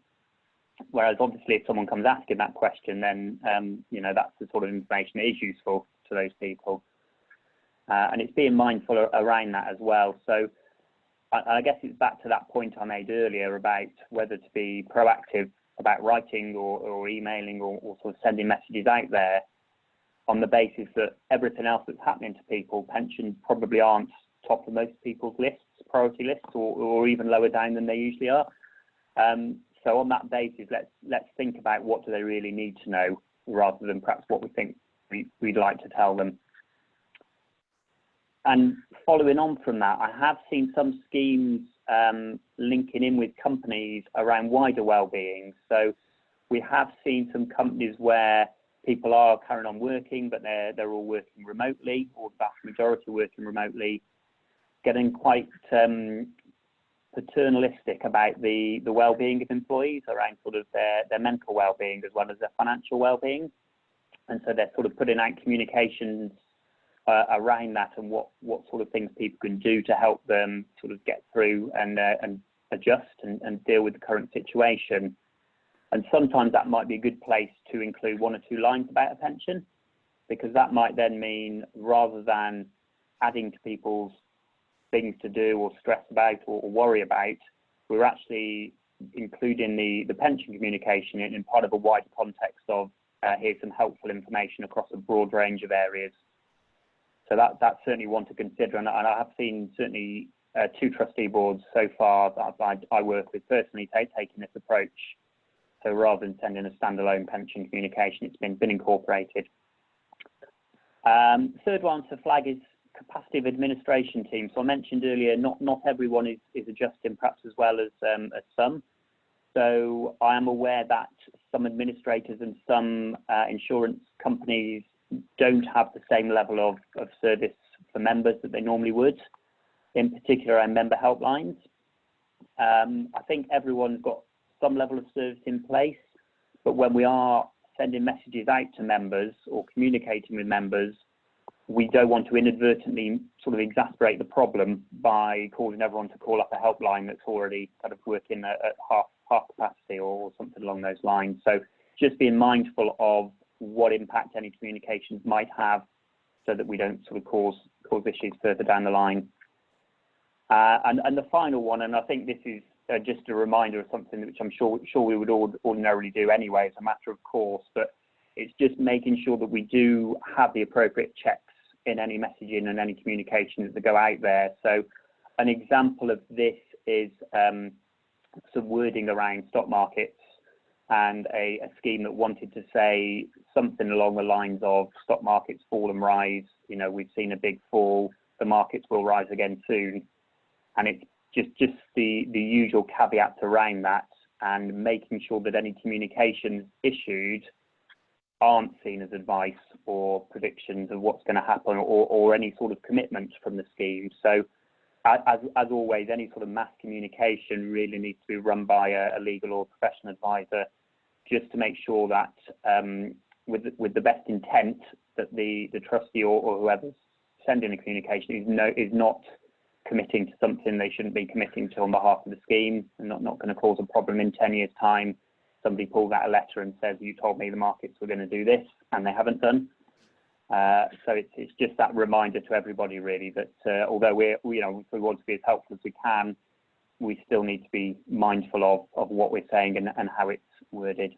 Whereas obviously if someone comes asking that question, then you know, that's the sort of information that is useful to those people. And it's being mindful around that as well. So I guess it's back to that point I made earlier about whether to be proactive about writing or emailing or sort of sending messages out there on the basis that everything else that's happening to people, pensions probably aren't top of most people's lists, priority lists, or even lower down than they usually are. So on that basis, let's think about what do they really need to know, rather than perhaps what we think we'd like to tell them. And following on from that, I have seen some schemes linking in with companies around wider well-being. So we have seen some companies where people are carrying on working, but they're all working remotely, or the vast majority working remotely, getting quite paternalistic about the well-being of employees around sort of their mental well-being as well as their financial well-being. And so they're sort of putting out communications around that and what sort of things people can do to help them sort of get through and adjust and deal with the current situation. And sometimes that might be a good place to include 1 or 2 lines about a pension, because that might then mean, rather than adding to people's things to do or stress about or worry about, we're actually including the pension communication in part of a wider context of here's some helpful information across a broad range of areas. So that's certainly one to consider, and I have seen certainly 2 trustee boards so far that I work with personally taking this approach. So rather than sending a standalone pension communication, it's been incorporated. Third one to flag is capacity of administration team. So I mentioned earlier, not everyone is adjusting perhaps as well as some. So I am aware that some administrators and some insurance companies don't have the same level of service for members that they normally would, in particular our member helplines. I think everyone's got some level of service in place, but when we are sending messages out to members or communicating with members, we don't want to inadvertently sort of exasperate the problem by causing everyone to call up a helpline that's already kind of working at half capacity or something along those lines. So just being mindful of what impact any communications might have so that we don't sort of cause issues further down the line. And the final one, and I think this is just a reminder of something which I'm sure we would ordinarily do anyway as a matter of course, but it's just making sure that we do have the appropriate checks in any messaging and any communications that go out there. So an example of this is some wording around stock markets and a scheme that wanted to say something along the lines of stock markets fall and rise, you know, we've seen a big fall, the markets will rise again soon. And it's just the usual caveats around that, and making sure that any communications issued aren't seen as advice or predictions of what's going to happen or any sort of commitment from the scheme. So as always, any sort of mass communication really needs to be run by a legal or professional advisor, just to make sure that with the best intent that the trustee or whoever's sending a communication is not committing to something they shouldn't be committing to on behalf of the scheme, and not going to cause a problem in 10 years' time. Somebody pulls out a letter and says, you told me the markets were going to do this, and they haven't done. So it's just that reminder to everybody, really, that although we want to be as helpful as we can, we still need to be mindful of what we're saying and how it's worded.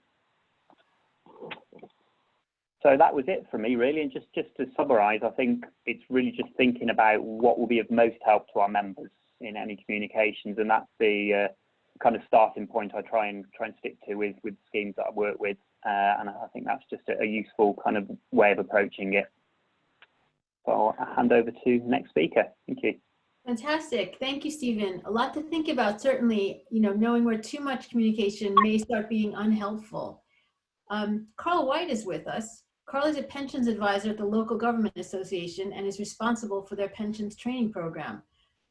So that was it for me, really. And just to summarise, I think it's really just thinking about what will be of most help to our members in any communications, and that's the kind of starting point I try and stick to with schemes that I work with, and I think that's just a useful kind of way of approaching it. So I'll hand over to the next speaker. Thank you. Fantastic. Thank you, Stephen. A lot to think about, certainly, knowing where too much communication may start being unhelpful. Karl White is with us. Karl is a pensions advisor at the local government association and is responsible for their pensions training program.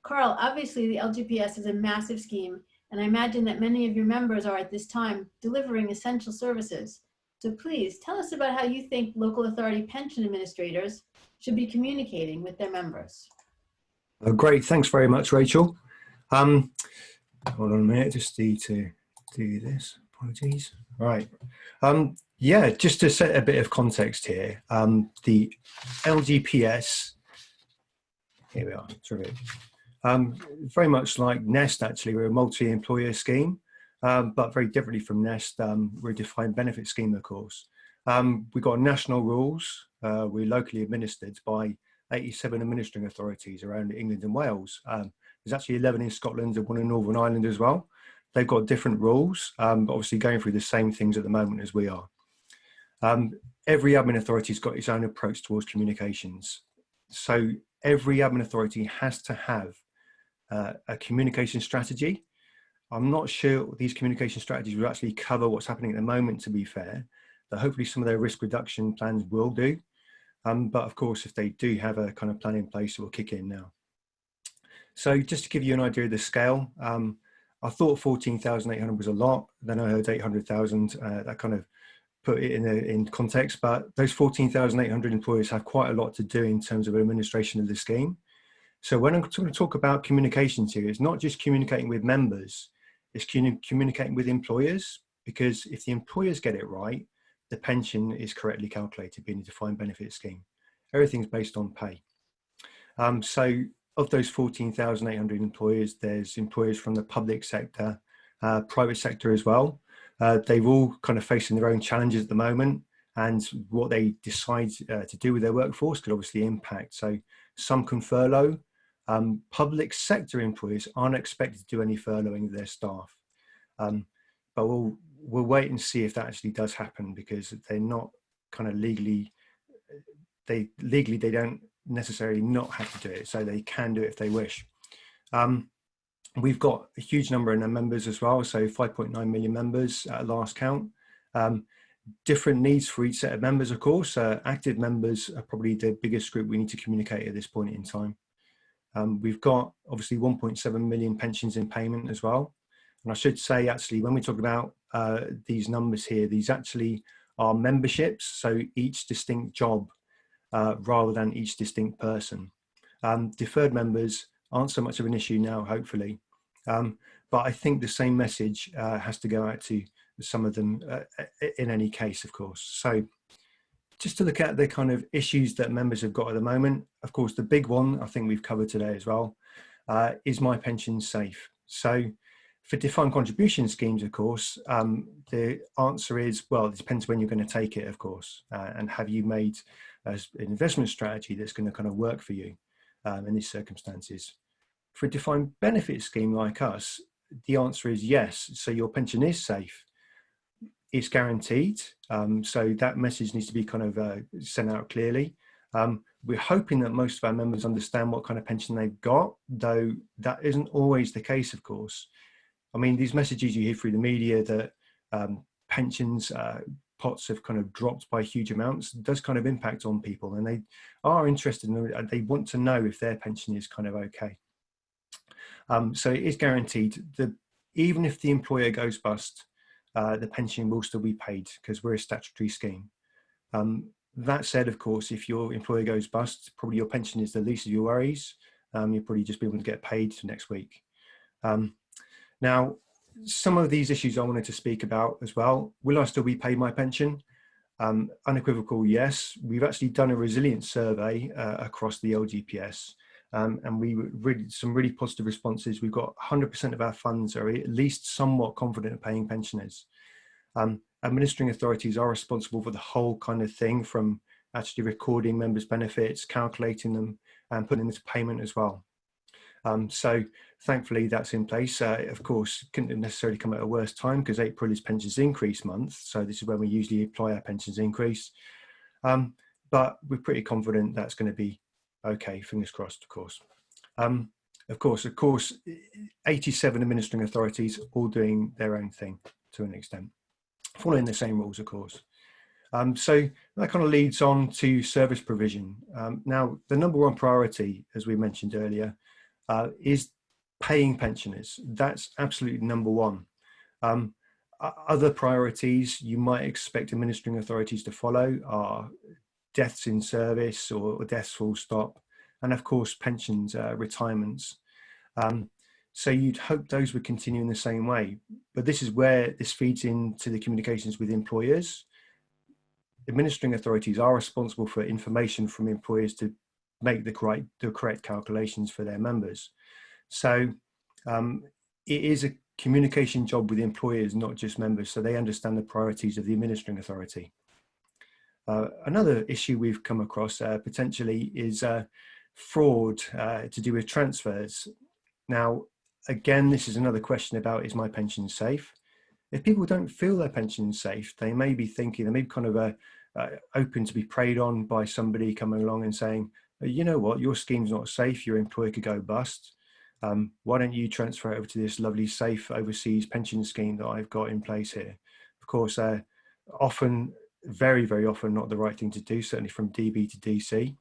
Karl, obviously the LGPS is a massive scheme, and I imagine that many of your members are at this time delivering essential services. So please tell us about how you think local authority pension administrators should be communicating with their members. Great, thanks very much, Rachel. Hold on a minute, just need to do this. Apologies. Right. Yeah, just to set a bit of context here, the LGPS, here we are, terrific. Very much like Nest, actually, we're a multi-employer scheme, but very differently from Nest, we're a defined benefit scheme, of course. We've got national rules, we're locally administered by 87 administering authorities around England and Wales. There's actually 11 in Scotland and 1 in Northern Ireland as well. They've got different rules, but obviously going through the same things at the moment as we are. Every admin authority has got its own approach towards communications. So every admin authority has to have a communication strategy. I'm not sure these communication strategies will actually cover what's happening at the moment, to be fair, but hopefully some of their risk reduction plans will do. But of course, if they do have a kind of plan in place, it will kick in now. So just to give you an idea of the scale, I thought 14,800 was a lot, then I heard 800,000, that kind of put it in context, but those 14,800 employers have quite a lot to do in terms of administration of the scheme. So when I'm going to talk about communications here, it's not just communicating with members, it's communicating with employers, because if the employers get it right, the pension is correctly calculated, being a defined benefit scheme. Everything's based on pay. So of those 14,800 employers, there's employers from the public sector, private sector as well. They've all kind of facing their own challenges at the moment, and what they decide to do with their workforce could obviously impact. So some can furlough. Public sector employees aren't expected to do any furloughing of their staff. But we'll wait and see if that actually does happen, because they're not kind of legally they don't necessarily not have to do it, so they can do it if they wish. We've got a huge number in our members as well, so 5.9 million members at last count. Different needs for each set of members, of course. Active members are probably the biggest group we need to communicate at this point in time. We've got obviously 1.7 million pensions in payment as well. And I should say, actually, when we talk about these numbers here, these actually are memberships, so each distinct job rather than each distinct person. Deferred members aren't so much of an issue now, hopefully. But I think the same message has to go out to some of them in any case, of course. So just to look at the kind of issues that members have got at the moment, of course, the big one I think we've covered today as well, is my pension safe? So for defined contribution schemes, of course, the answer is, well, it depends when you're going to take it, of course, and have you made an investment strategy that's going to kind of work for you in these circumstances. For a defined benefit scheme like us, the answer is yes. So your pension is safe. It's guaranteed. So that message needs to be kind of sent out clearly. We're hoping that most of our members understand what kind of pension they've got, though that isn't always the case, of course. I mean, these messages you hear through the media that pensions pots have kind of dropped by huge amounts does kind of impact on people, and they are interested in, they want to know if their pension is kind of okay. So it is guaranteed that even if the employer goes bust, the pension will still be paid because we're a statutory scheme. That said, of course, if your employer goes bust, probably your pension is the least of your worries. You'll probably just be able to get paid next week. Now, some of these issues I wanted to speak about as well. Will I still be paid my pension? Unequivocal, yes. We've actually done a resilience survey across the LGPS. And we really some really positive responses. We've got 100% of our funds are at least somewhat confident of paying pensioners. Administering authorities are responsible for the whole kind of thing, from actually recording members' benefits, calculating them, and putting them into payment as well. So thankfully that's in place. Of course, couldn't necessarily come at a worse time because April is pensions increase month. So this is when we usually apply our pensions increase. But we're pretty confident that's going to be okay, fingers crossed, of course. Of course, 87 administering authorities all doing their own thing to an extent, following the same rules, of course. So that kind of leads on to service provision. Now, the number one priority, as we mentioned earlier, is paying pensioners. That's absolutely number one. Other priorities you might expect administering authorities to follow are deaths in service or deaths full stop, and of course pensions, retirements. So you'd hope those would continue in the same way, but this is where this feeds into the communications with employers. Administering authorities are responsible for information from employers to make the correct calculations for their members. So it is a communication job with employers, not just members, so they understand the priorities of the administering authority. Another issue we've come across potentially is fraud to do with transfers. Now, again, this is another question about, is my pension safe? If people don't feel their pension safe, they may be thinking, they may be kind of open to be preyed on by somebody coming along and saying, you know what, your scheme's not safe, your employer could go bust. Why don't you transfer it over to this lovely safe overseas pension scheme that I've got in place here? Of course, often, very, very often not the right thing to do, certainly from DB to DC.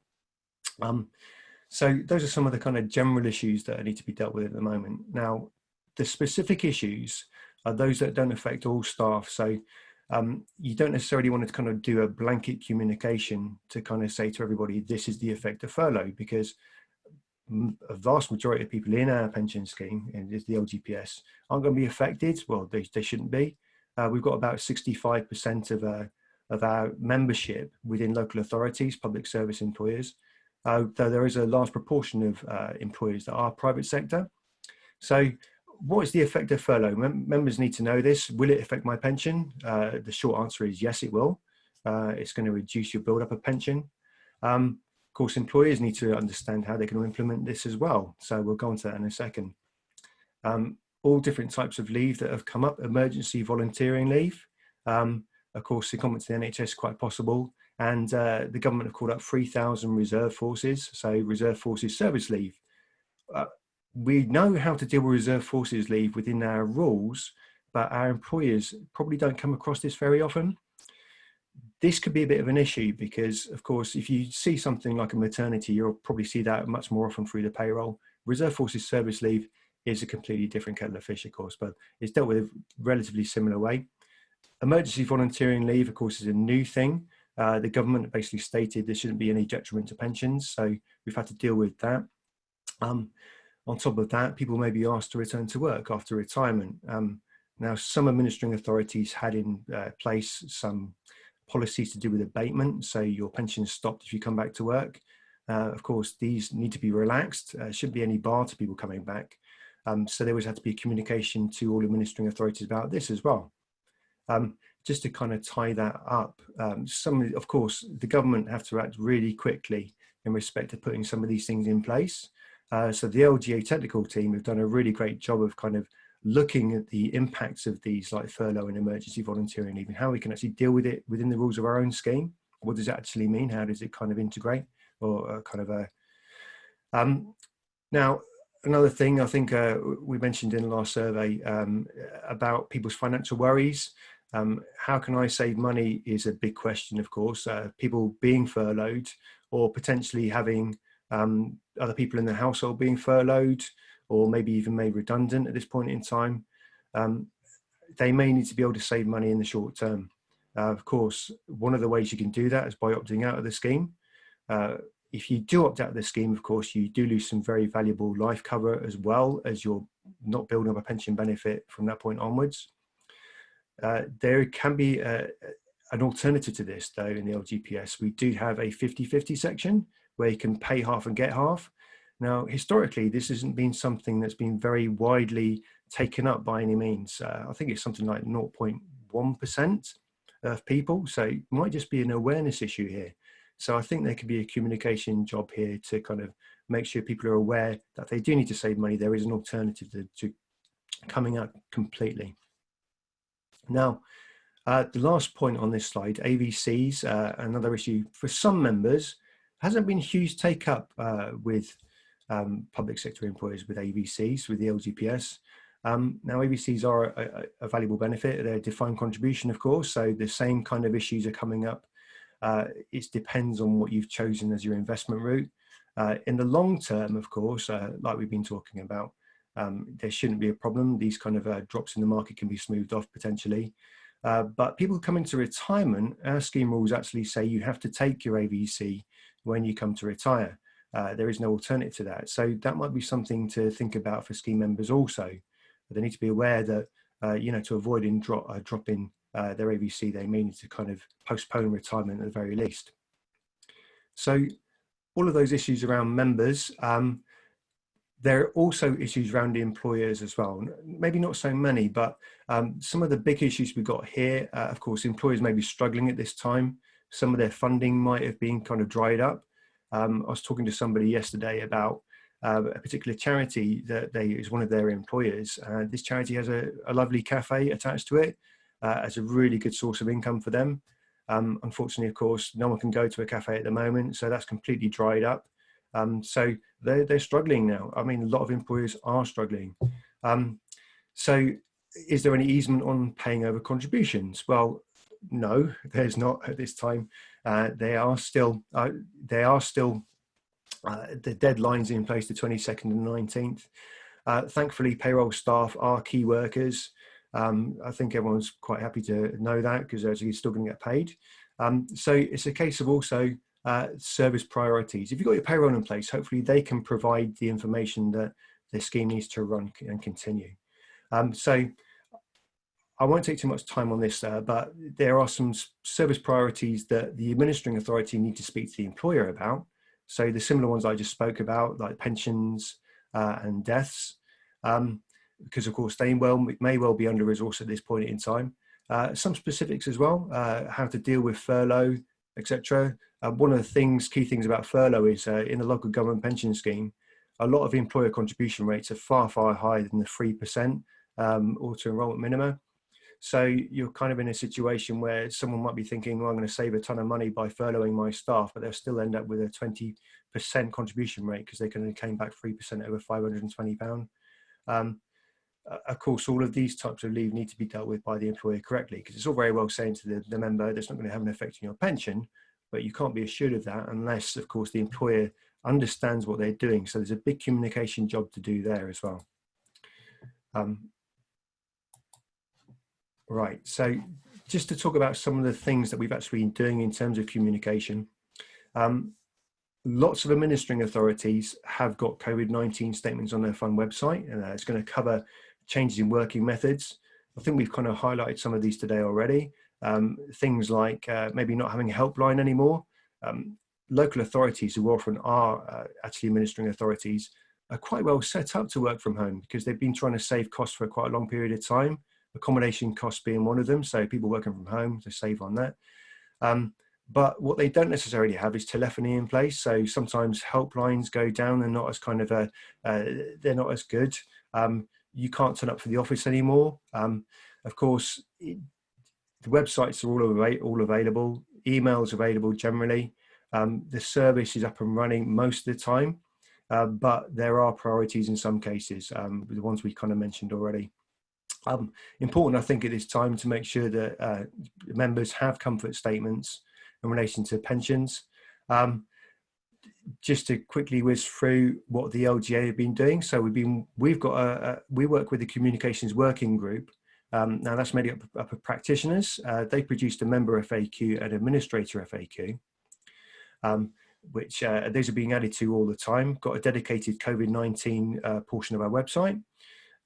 So those are some of the kind of general issues that need to be dealt with at the moment. Now, the specific issues are those that don't affect all staff. So you don't necessarily want to kind of do a blanket communication to kind of say to everybody, this is the effect of furlough, because a vast majority of people in our pension scheme, and is the LGPS, aren't going to be affected. Well, they shouldn't be. We've got about 65% of our membership within local authorities, public service employers, though there is a large proportion of employers that are private sector. So what is the effect of furlough? Members need to know this. Will it affect my pension? The short answer is yes, it will. It's going to reduce your build-up of pension. Of course, employers need to understand how they can implement this as well. So we'll go on to that in a second. All different types of leave that have come up, emergency volunteering leave. Of course, secondment to the NHS is quite possible. And the government have called up 3,000 reserve forces, so reserve forces service leave. We know how to deal with reserve forces leave within our rules, but our employers probably don't come across this very often. This could be a bit of an issue because, of course, if you see something like a maternity, you'll probably see that much more often through the payroll. Reserve forces service leave is a completely different kettle of fish, of course, but it's dealt with a relatively similar way. Emergency volunteering leave, of course, is a new thing. The government basically stated there shouldn't be any detriment to pensions, so we've had to deal with that. On top of that, people may be asked to return to work after retirement. Now, some administering authorities had in place some policies to do with abatement, so your pension is stopped if you come back to work. Of course, these need to be relaxed. Shouldn't be any bar to people coming back. So there always had to be communication to all administering authorities about this as well. Just to kind of tie that up, of course, the government have to act really quickly in respect to putting some of these things in place. So the LGA technical team have done a really great job of kind of looking at the impacts of these like furlough and emergency volunteering leave and how we can actually deal with it within the rules of our own scheme. What does it actually mean? How does it kind of integrate or kind of a... Now, another thing I think we mentioned in the last survey about people's financial worries. How can I save money is a big question, of course. People being furloughed or potentially having other people in the household being furloughed or maybe even made redundant at this point in time. They may need to be able to save money in the short term. Of course, one of the ways you can do that is by opting out of the scheme. If you do opt out of the scheme, of course, you do lose some very valuable life cover as well as you're not building up a pension benefit from that point onwards. There can be an alternative to this, though, in the LGPS. We do have a 50-50 section where you can pay half and get half. Now, historically, this hasn't been something that's been very widely taken up by any means. I think it's something like 0.1% of people. So it might just be an awareness issue here. So I think there could be a communication job here to kind of make sure people are aware that they do need to save money. There is an alternative to coming out completely. Now, the last point on this slide, AVCs, another issue for some members, hasn't been huge take up with public sector employers with AVCs, with the LGPS. Now, AVCs are a valuable benefit. They're a defined contribution, of course, so the same kind of issues are coming up. It depends on what you've chosen as your investment route. In the long term, of course, like we've been talking about, there shouldn't be a problem. These kind of drops in the market can be smoothed off potentially. But people coming to retirement, our scheme rules actually say you have to take your AVC when you come to retire. There is no alternative to that. So that might be something to think about for scheme members also. They need to be aware that, you know, to avoid dropping their AVC, they may need to kind of postpone retirement at the very least. So all of those issues around members, there are also issues around the employers as well. Maybe not so many, but some of the big issues we've got here, of course, employers may be struggling at this time. Some of their funding might have been kind of dried up. I was talking to somebody yesterday about a particular charity that is one of their employers. This charity has a lovely cafe attached to it as a really good source of income for them. Unfortunately, of course, no one can go to a cafe at the moment, so that's completely dried up. So they're struggling now. I mean, a lot of employers are struggling. So is there any easement on paying over contributions? Well, no, there's not at this time. They are still the deadline's in place, the 22nd and 19th. Thankfully, payroll staff are key workers. I think everyone's quite happy to know that because they're still going to get paid. So it's a case of also service priorities. If you've got your payroll in place, hopefully they can provide the information that the scheme needs to run and continue. So I won't take too much time on this, but there are some service priorities that the administering authority need to speak to the employer about. So the similar ones I just spoke about, like pensions and deaths. because of course they may well be under resourced at this point in time. Some specifics as well, how to deal with furlough, etc. One of the key things about furlough is in the local government pension scheme, a lot of employer contribution rates are far, far higher than the 3% auto-enrollment minima. So you're kind of in a situation where someone might be thinking, well, I'm going to save a ton of money by furloughing my staff, but they'll still end up with a 20% contribution rate because they can came back 3% over £520. Of course, all of these types of leave need to be dealt with by the employer correctly, because it's all very well saying to the member that's not going to have an effect on your pension, but you can't be assured of that unless, of course, the employer understands what they're doing. So there's a big communication job to do there as well. Right, so just to talk about some of the things that we've actually been doing in terms of communication. Lots of administering authorities have got COVID-19 statements on their fund website, and it's going to cover changes in working methods. I think we've kind of highlighted some of these today already. Things like maybe not having a helpline anymore. Local authorities, who often are actually administering authorities, are quite well set up to work from home because they've been trying to save costs for quite a long period of time. Accommodation costs being one of them, so people working from home to save on that. But what they don't necessarily have is telephony in place. So sometimes helplines go down. They're not as they're not as good. You can't turn up for the office anymore. Of course, the websites are all available. Emails available generally. The service is up and running most of the time, but there are priorities in some cases, the ones we kind of mentioned already. Important, I think, at this time to make sure that members have comfort statements in relation to pensions. Just to quickly whiz through what the LGA have been doing. So we work with the communications working group. Now that's made up of practitioners. They produced a member FAQ and administrator FAQ, which those are being added to all the time. Got a dedicated COVID-19 portion of our website.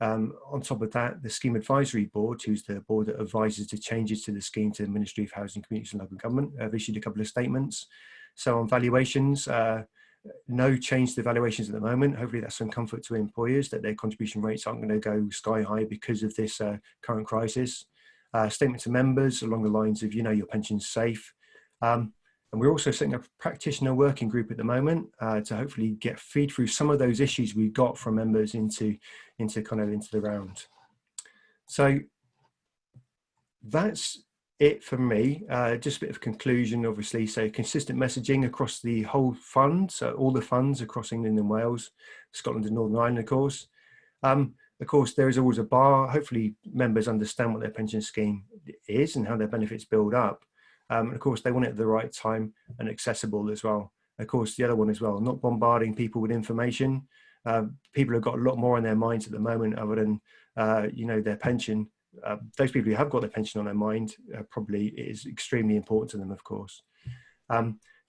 On top of that, the Scheme Advisory Board, who's the board that advises the changes to the scheme to the Ministry of Housing, Communities and Local Government, have issued a couple of statements. So on valuations, no change to the valuations at the moment. Hopefully that's some comfort to employers that their contribution rates aren't going to go sky high because of this current crisis. Statement to members along the lines of, your pension's safe. And we're also setting up a practitioner working group at the moment to hopefully feed through some of those issues we've got from members into the round. So that's it for me. Just a bit of conclusion, obviously. So consistent messaging across the whole fund, so all the funds across England and Wales, Scotland and Northern Ireland, of course. Of course, there is always a bar. Hopefully members understand what their pension scheme is and how their benefits build up. And of course, they want it at the right time and accessible as well. Of course, the other one as well, not bombarding people with information. People have got a lot more on their minds at the moment other than, their pension. Those people who have got their pension on their mind, probably it is extremely important to them, of course.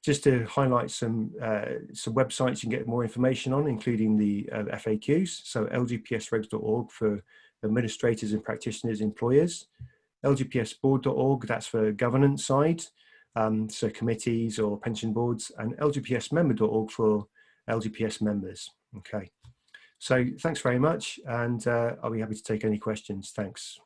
Just to highlight some websites you can get more information on, including the FAQs. So lgpsregs.org for administrators and practitioners, employers. lgpsboard.org, that's for governance side, so committees or pension boards, and lgpsmember.org for LGPS members. Okay, so thanks very much, and I'll be happy to take any questions. Thanks.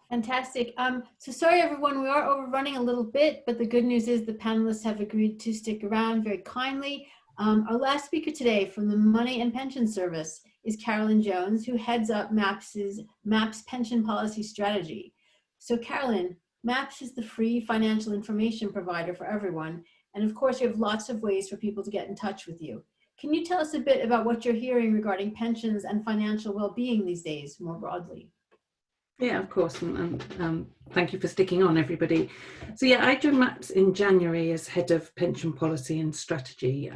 Fantastic. So sorry, everyone, we are overrunning a little bit, but the good news is the panelists have agreed to stick around very kindly. Our last speaker today from the Money and Pension Service is Carolyn Jones, who heads up MAP's pension policy strategy. So Carolyn, MAPS is the free financial information provider for everyone. And of course, you have lots of ways for people to get in touch with you. Can you tell us a bit about what you're hearing regarding pensions and financial well-being these days, more broadly? Yeah, of course, and thank you for sticking on, everybody. So yeah, I joined MAPS in January as head of pension policy and strategy,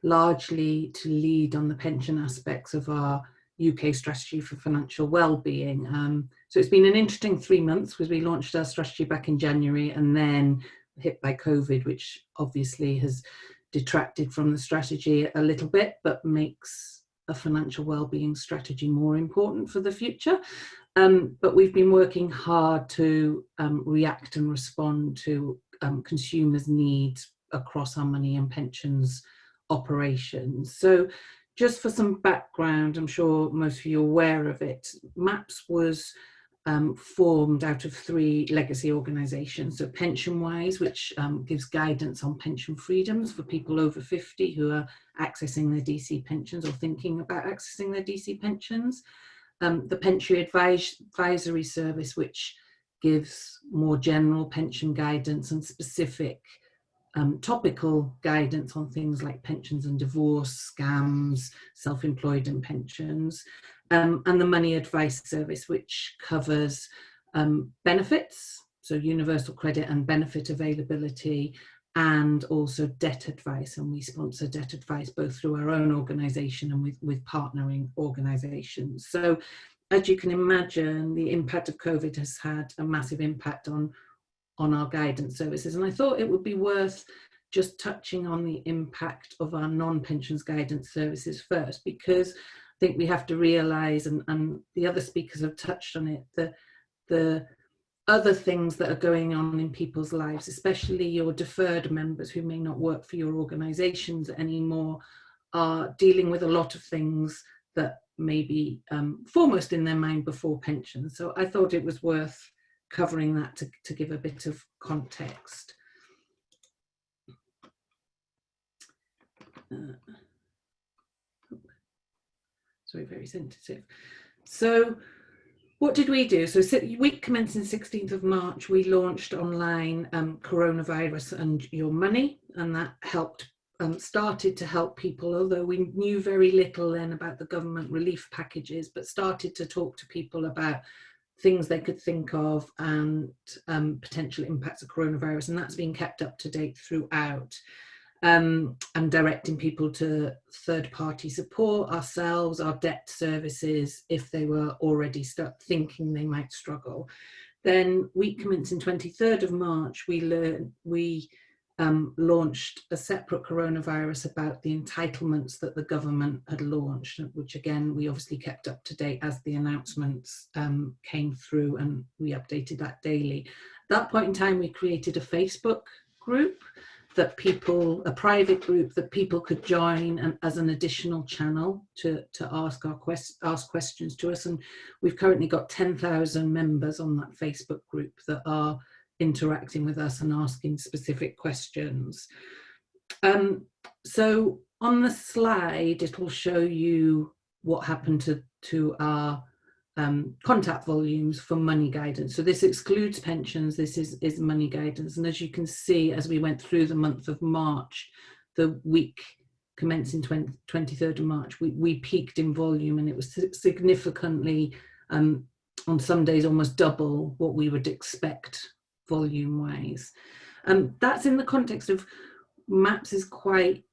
largely to lead on the pension aspects of our UK strategy for financial well-being. So it's been an interesting 3 months because we launched our strategy back in January and then hit by COVID, which obviously has detracted from the strategy a little bit, but makes a financial well-being strategy more important for the future. But we've been working hard to react and respond to consumers' needs across our money and pensions operations. So just for some background, I'm sure most of you are aware of it, MAPS was formed out of 3 legacy organisations. So PensionWise, which gives guidance on pension freedoms for people over 50 who are accessing their DC pensions or thinking about accessing their DC pensions. The Pension Advisory Service, which gives more general pension guidance and specific topical guidance on things like pensions and divorce, scams, self-employed and pensions, and the Money Advice Service, which covers benefits, so universal credit and benefit availability, and also debt advice. And we sponsor debt advice both through our own organisation and with partnering organisations. So as you can imagine, the impact of COVID has had a massive impact on our guidance services. And I thought it would be worth just touching on the impact of our non-pensions guidance services first, because I think we have to realise, and the other speakers have touched on it, the other things that are going on in people's lives, especially your deferred members who may not work for your organisations anymore, are dealing with a lot of things that may be foremost in their mind before pensions. So I thought it was worth covering that to give a bit of context. Sorry, very sensitive. So what did we do? So week commencing 16th of March, we launched online Coronavirus and Your Money, and that helped, started to help people, although we knew very little then about the government relief packages, but started to talk to people about things they could think of and potential impacts of coronavirus, and that's been kept up to date throughout. And directing people to third-party support, ourselves, our debt services, if they were already thinking they might struggle. Then week commencing 23rd of March, we launched a separate coronavirus about the entitlements that the government had launched, which again, we obviously kept up to date as the announcements came through, and we updated that daily. At that point in time, we created a Facebook group that a private group that people could join and as an additional channel to ask questions to us. And we've currently got 10,000 members on that Facebook group that are interacting with us and asking specific questions. So on the slide, it will show you what happened to our contact volumes for money guidance. So this excludes pensions, this is money guidance. And as you can see, as we went through the month of March, the week commencing 23rd of March, we peaked in volume, and it was significantly, on some days, almost double what we would expect volume-wise. That's in the context of MAPS is quite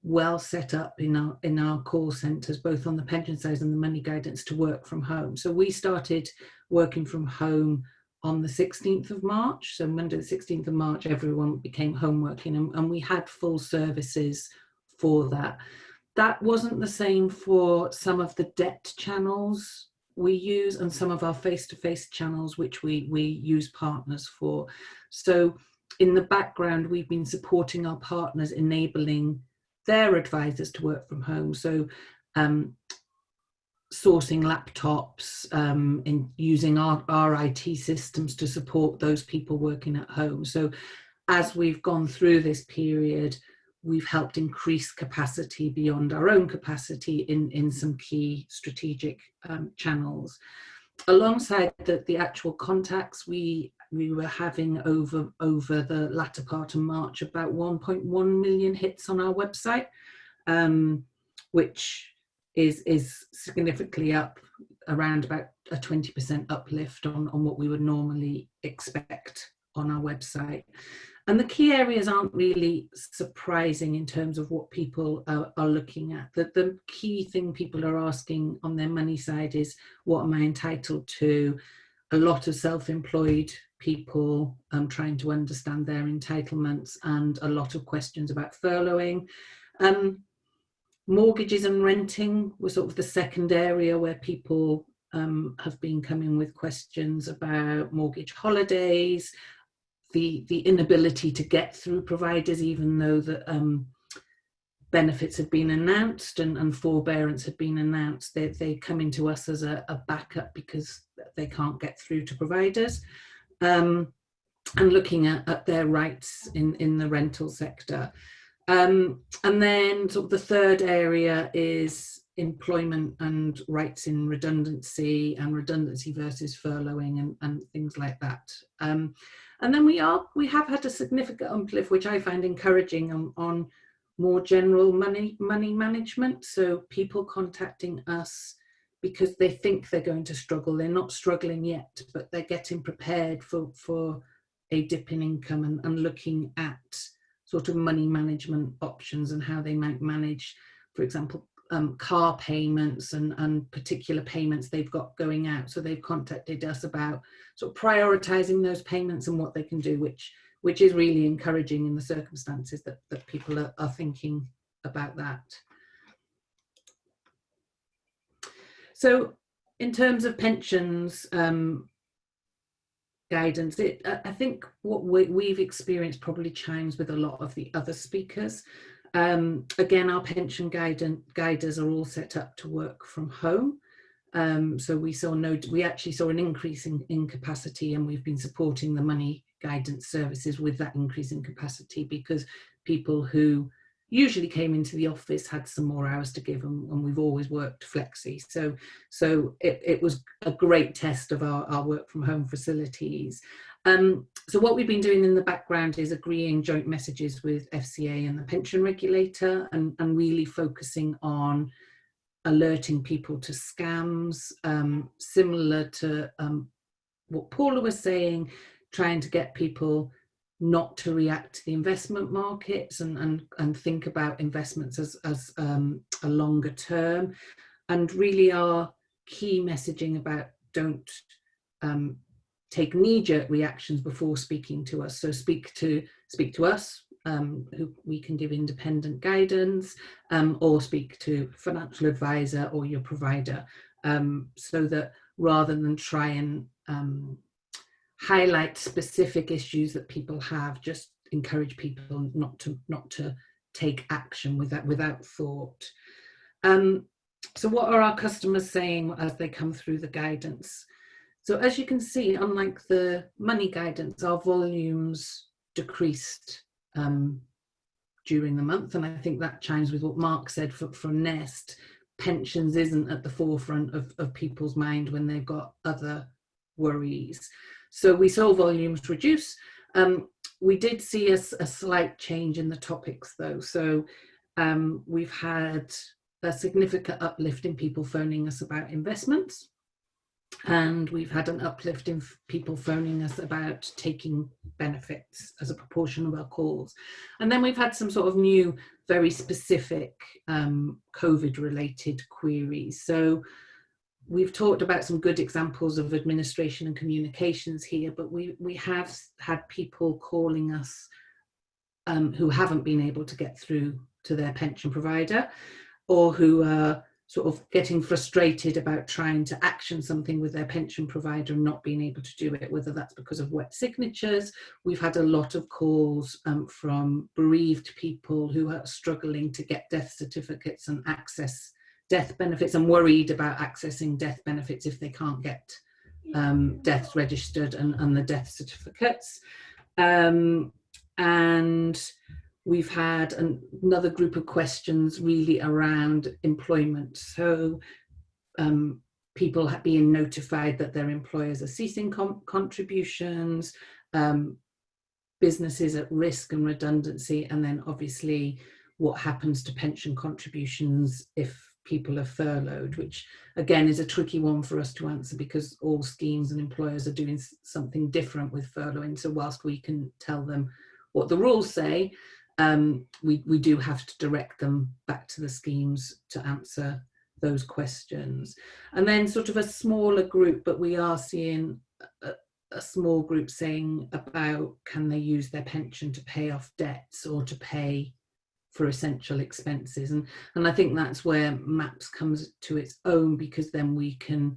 well set up in our call centres, both on the pension side and the money guidance, to work from home. So we started working from home on the 16th of March. So Monday the 16th of March, everyone became home working, and we had full services for that. That wasn't the same for some of the debt channels we use and some of our face-to-face channels, which we use partners for. So in the background, we've been supporting our partners, enabling their advisors to work from home. So sourcing laptops, and using our IT systems to support those people working at home. So as we've gone through this period, we've helped increase capacity beyond our own capacity in some key strategic channels. Alongside the actual contacts, we were having over the latter part of March about 1.1 million hits on our website, which is significantly up, around about a 20% uplift on what we would normally expect on our website. And the key areas aren't really surprising in terms of what people are looking at. The key thing people are asking on their money side is, what am I entitled to? A lot of self-employed people trying to understand their entitlements, and a lot of questions about furloughing. Mortgages and renting were sort of the second area where people have been coming with questions about mortgage holidays, the inability to get through providers, even though that benefits had been announced and forbearance had been announced, they come into us as a backup because they can't get through to providers, and looking at their rights in the rental sector. And then sort of the third area is employment and rights in redundancy, and redundancy versus furloughing and things like that. And then we have had a significant uplift, which I find encouraging, on more general money management. So people contacting us because they think they're going to struggle. They're not struggling yet, but they're getting prepared for a dip in income, and looking at sort of money management options and how they might manage, for example, car payments and particular payments they've got going out. So they've contacted us about sort of prioritizing those payments and what they can do, which is really encouraging in the circumstances that people are thinking about that. So in terms of pensions guidance, I think what we've experienced probably chimes with a lot of the other speakers. Again, our pension guiders are all set up to work from home. So we actually saw an increase in capacity, and we've been supporting the money guidance services with that increase in capacity, because people who usually came into the office had some more hours to give them, and we've always worked flexi. So it was a great test of our work from home facilities. So what we've been doing in the background is agreeing joint messages with FCA and the pension regulator, and really focusing on alerting people to scams, similar to what Paula was saying, trying to get people not to react to the investment markets and think about investments as a longer term, and really our key messaging about don't take knee-jerk reactions before speaking to us. So speak to us, who we can give independent guidance, or speak to financial advisor or your provider, so that rather than try and highlight specific issues that people have, just encourage people not to take action without thought. So what are our customers saying as they come through the guidance? So as you can see, unlike the money guidance, our volumes decreased during the month, and I think that chimes with what Mark said for Nest. Pensions isn't at the forefront of people's mind when they've got other worries. So we saw volumes reduce. We did see a slight change in the topics though. So we've had a significant uplift in people phoning us about investments, and we've had an uplift in people phoning us about taking benefits as a proportion of our calls. And then we've had some sort of new, very specific COVID related queries. So we've talked about some good examples of administration and communications here, but we have had people calling us who haven't been able to get through to their pension provider, or who are sort of getting frustrated about trying to action something with their pension provider and not being able to do it, whether that's because of wet signatures. We've had a lot of calls from bereaved people who are struggling to get death certificates and access death benefits, and worried about accessing death benefits if they can't get deaths registered and the death certificates. And we've had another group of questions really around employment. So people being notified that their employers are ceasing contributions, businesses at risk and redundancy, and then obviously what happens to pension contributions if people are furloughed, which again is a tricky one for us to answer, because all schemes and employers are doing something different with furloughing. So whilst we can tell them what the rules say, we do have to direct them back to the schemes to answer those questions. And then sort of a smaller group, but we are seeing a small group saying about, can they use their pension to pay off debts or to pay for essential expenses? And I think that's where MAPS comes to its own, because then we can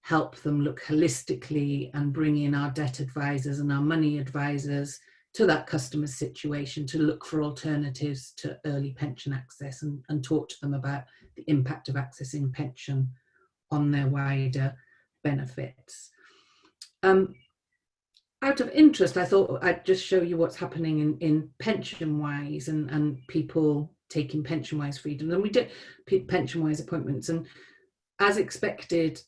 help them look holistically and bring in our debt advisors and our money advisors that customer's situation, to look for alternatives to early pension access, and talk to them about the impact of accessing pension on their wider benefits. Out of interest, I thought I'd just show you what's happening in pension-wise and people taking pension-wise freedom. And we did pension-wise appointments, and as expected,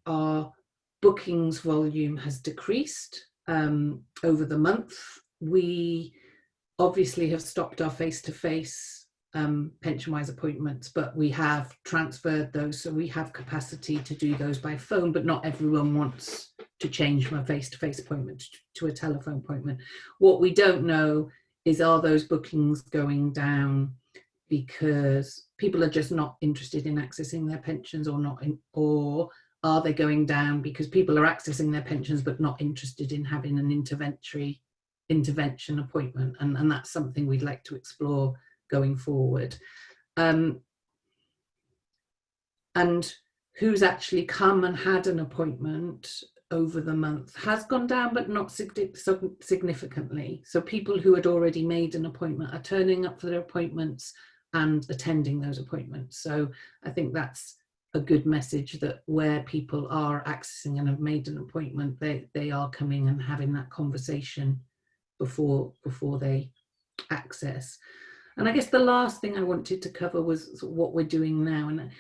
our bookings volume has decreased over the month. We obviously have stopped our face-to-face pension-wise appointments, but we have transferred those, so we have capacity to do those by phone, but not everyone wants to change from a face-to-face appointment to a telephone appointment. What we don't know is, are those bookings going down because people are just not interested in accessing their pensions, or are they going down because people are accessing their pensions but not interested in having an intervention appointment? And that's something we'd like to explore going forward. And who's actually come and had an appointment over the month has gone down, but not significantly. So people who had already made an appointment are turning up for their appointments and attending those appointments. So I think that's a good message, that where people are accessing and have made an appointment, they are coming and having that conversation before they access. And I guess the last thing I wanted to cover was what we're doing now. And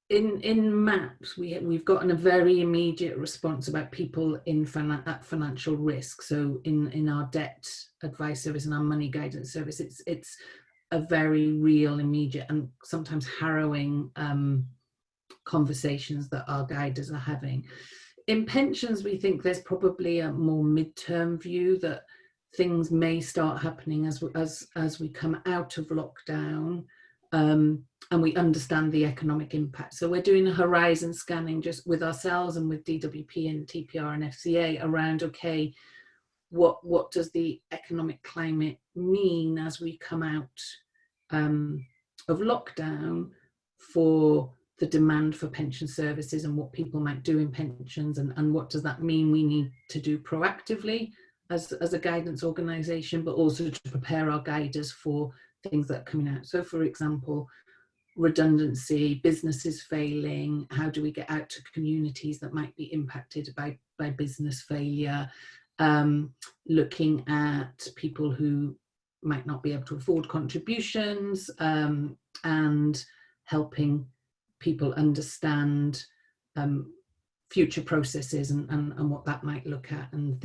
in MAPS, we've gotten a very immediate response about people at financial risk. So in our debt advice service and our money guidance service, it's a very real, immediate, and sometimes harrowing conversations that our guiders are having. In pensions, we think there's probably a more midterm view that things may start happening as we come out of lockdown, and we understand the economic impact. So we're doing a horizon scanning just with ourselves and with DWP and TPR and FCA around, okay, what does the economic climate mean as we come out of lockdown for the demand for pension services, and what people might do in pensions, and what does that mean we need to do proactively as a guidance organisation, but also to prepare our guiders for things that are coming out. So for example, redundancy, businesses failing, how do we get out to communities that might be impacted by business failure, looking at people who might not be able to afford contributions, and helping people understand future processes and what that might look at, and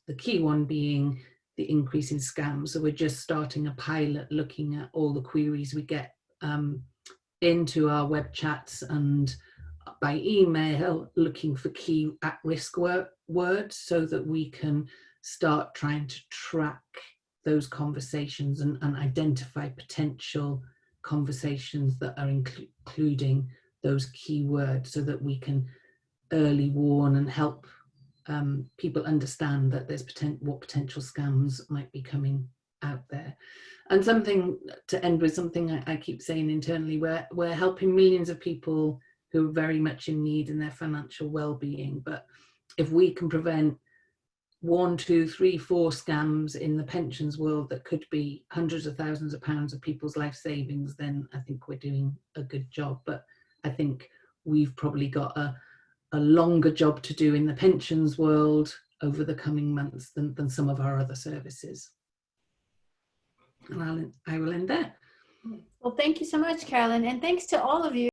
the key one being the increase in scams. So we're just starting a pilot looking at all the queries we get into our web chats and by email, looking for key at-risk words, so that we can start trying to track those conversations and identify potential conversations that are including those key words, so that we can early warn and help people understand that there's what potential scams might be coming out there. And something to end with, something I keep saying internally, we're helping millions of people who are very much in need in their financial well-being. But if we can prevent 1, 2, 3, 4 scams in the pensions world that could be hundreds of thousands of pounds of people's life savings, then I think we're doing a good job. But I think we've probably got a longer job to do in the pensions world over the coming months than some of our other services. And I will end there. Well, thank you so much, Carolyn, and thanks to all of you.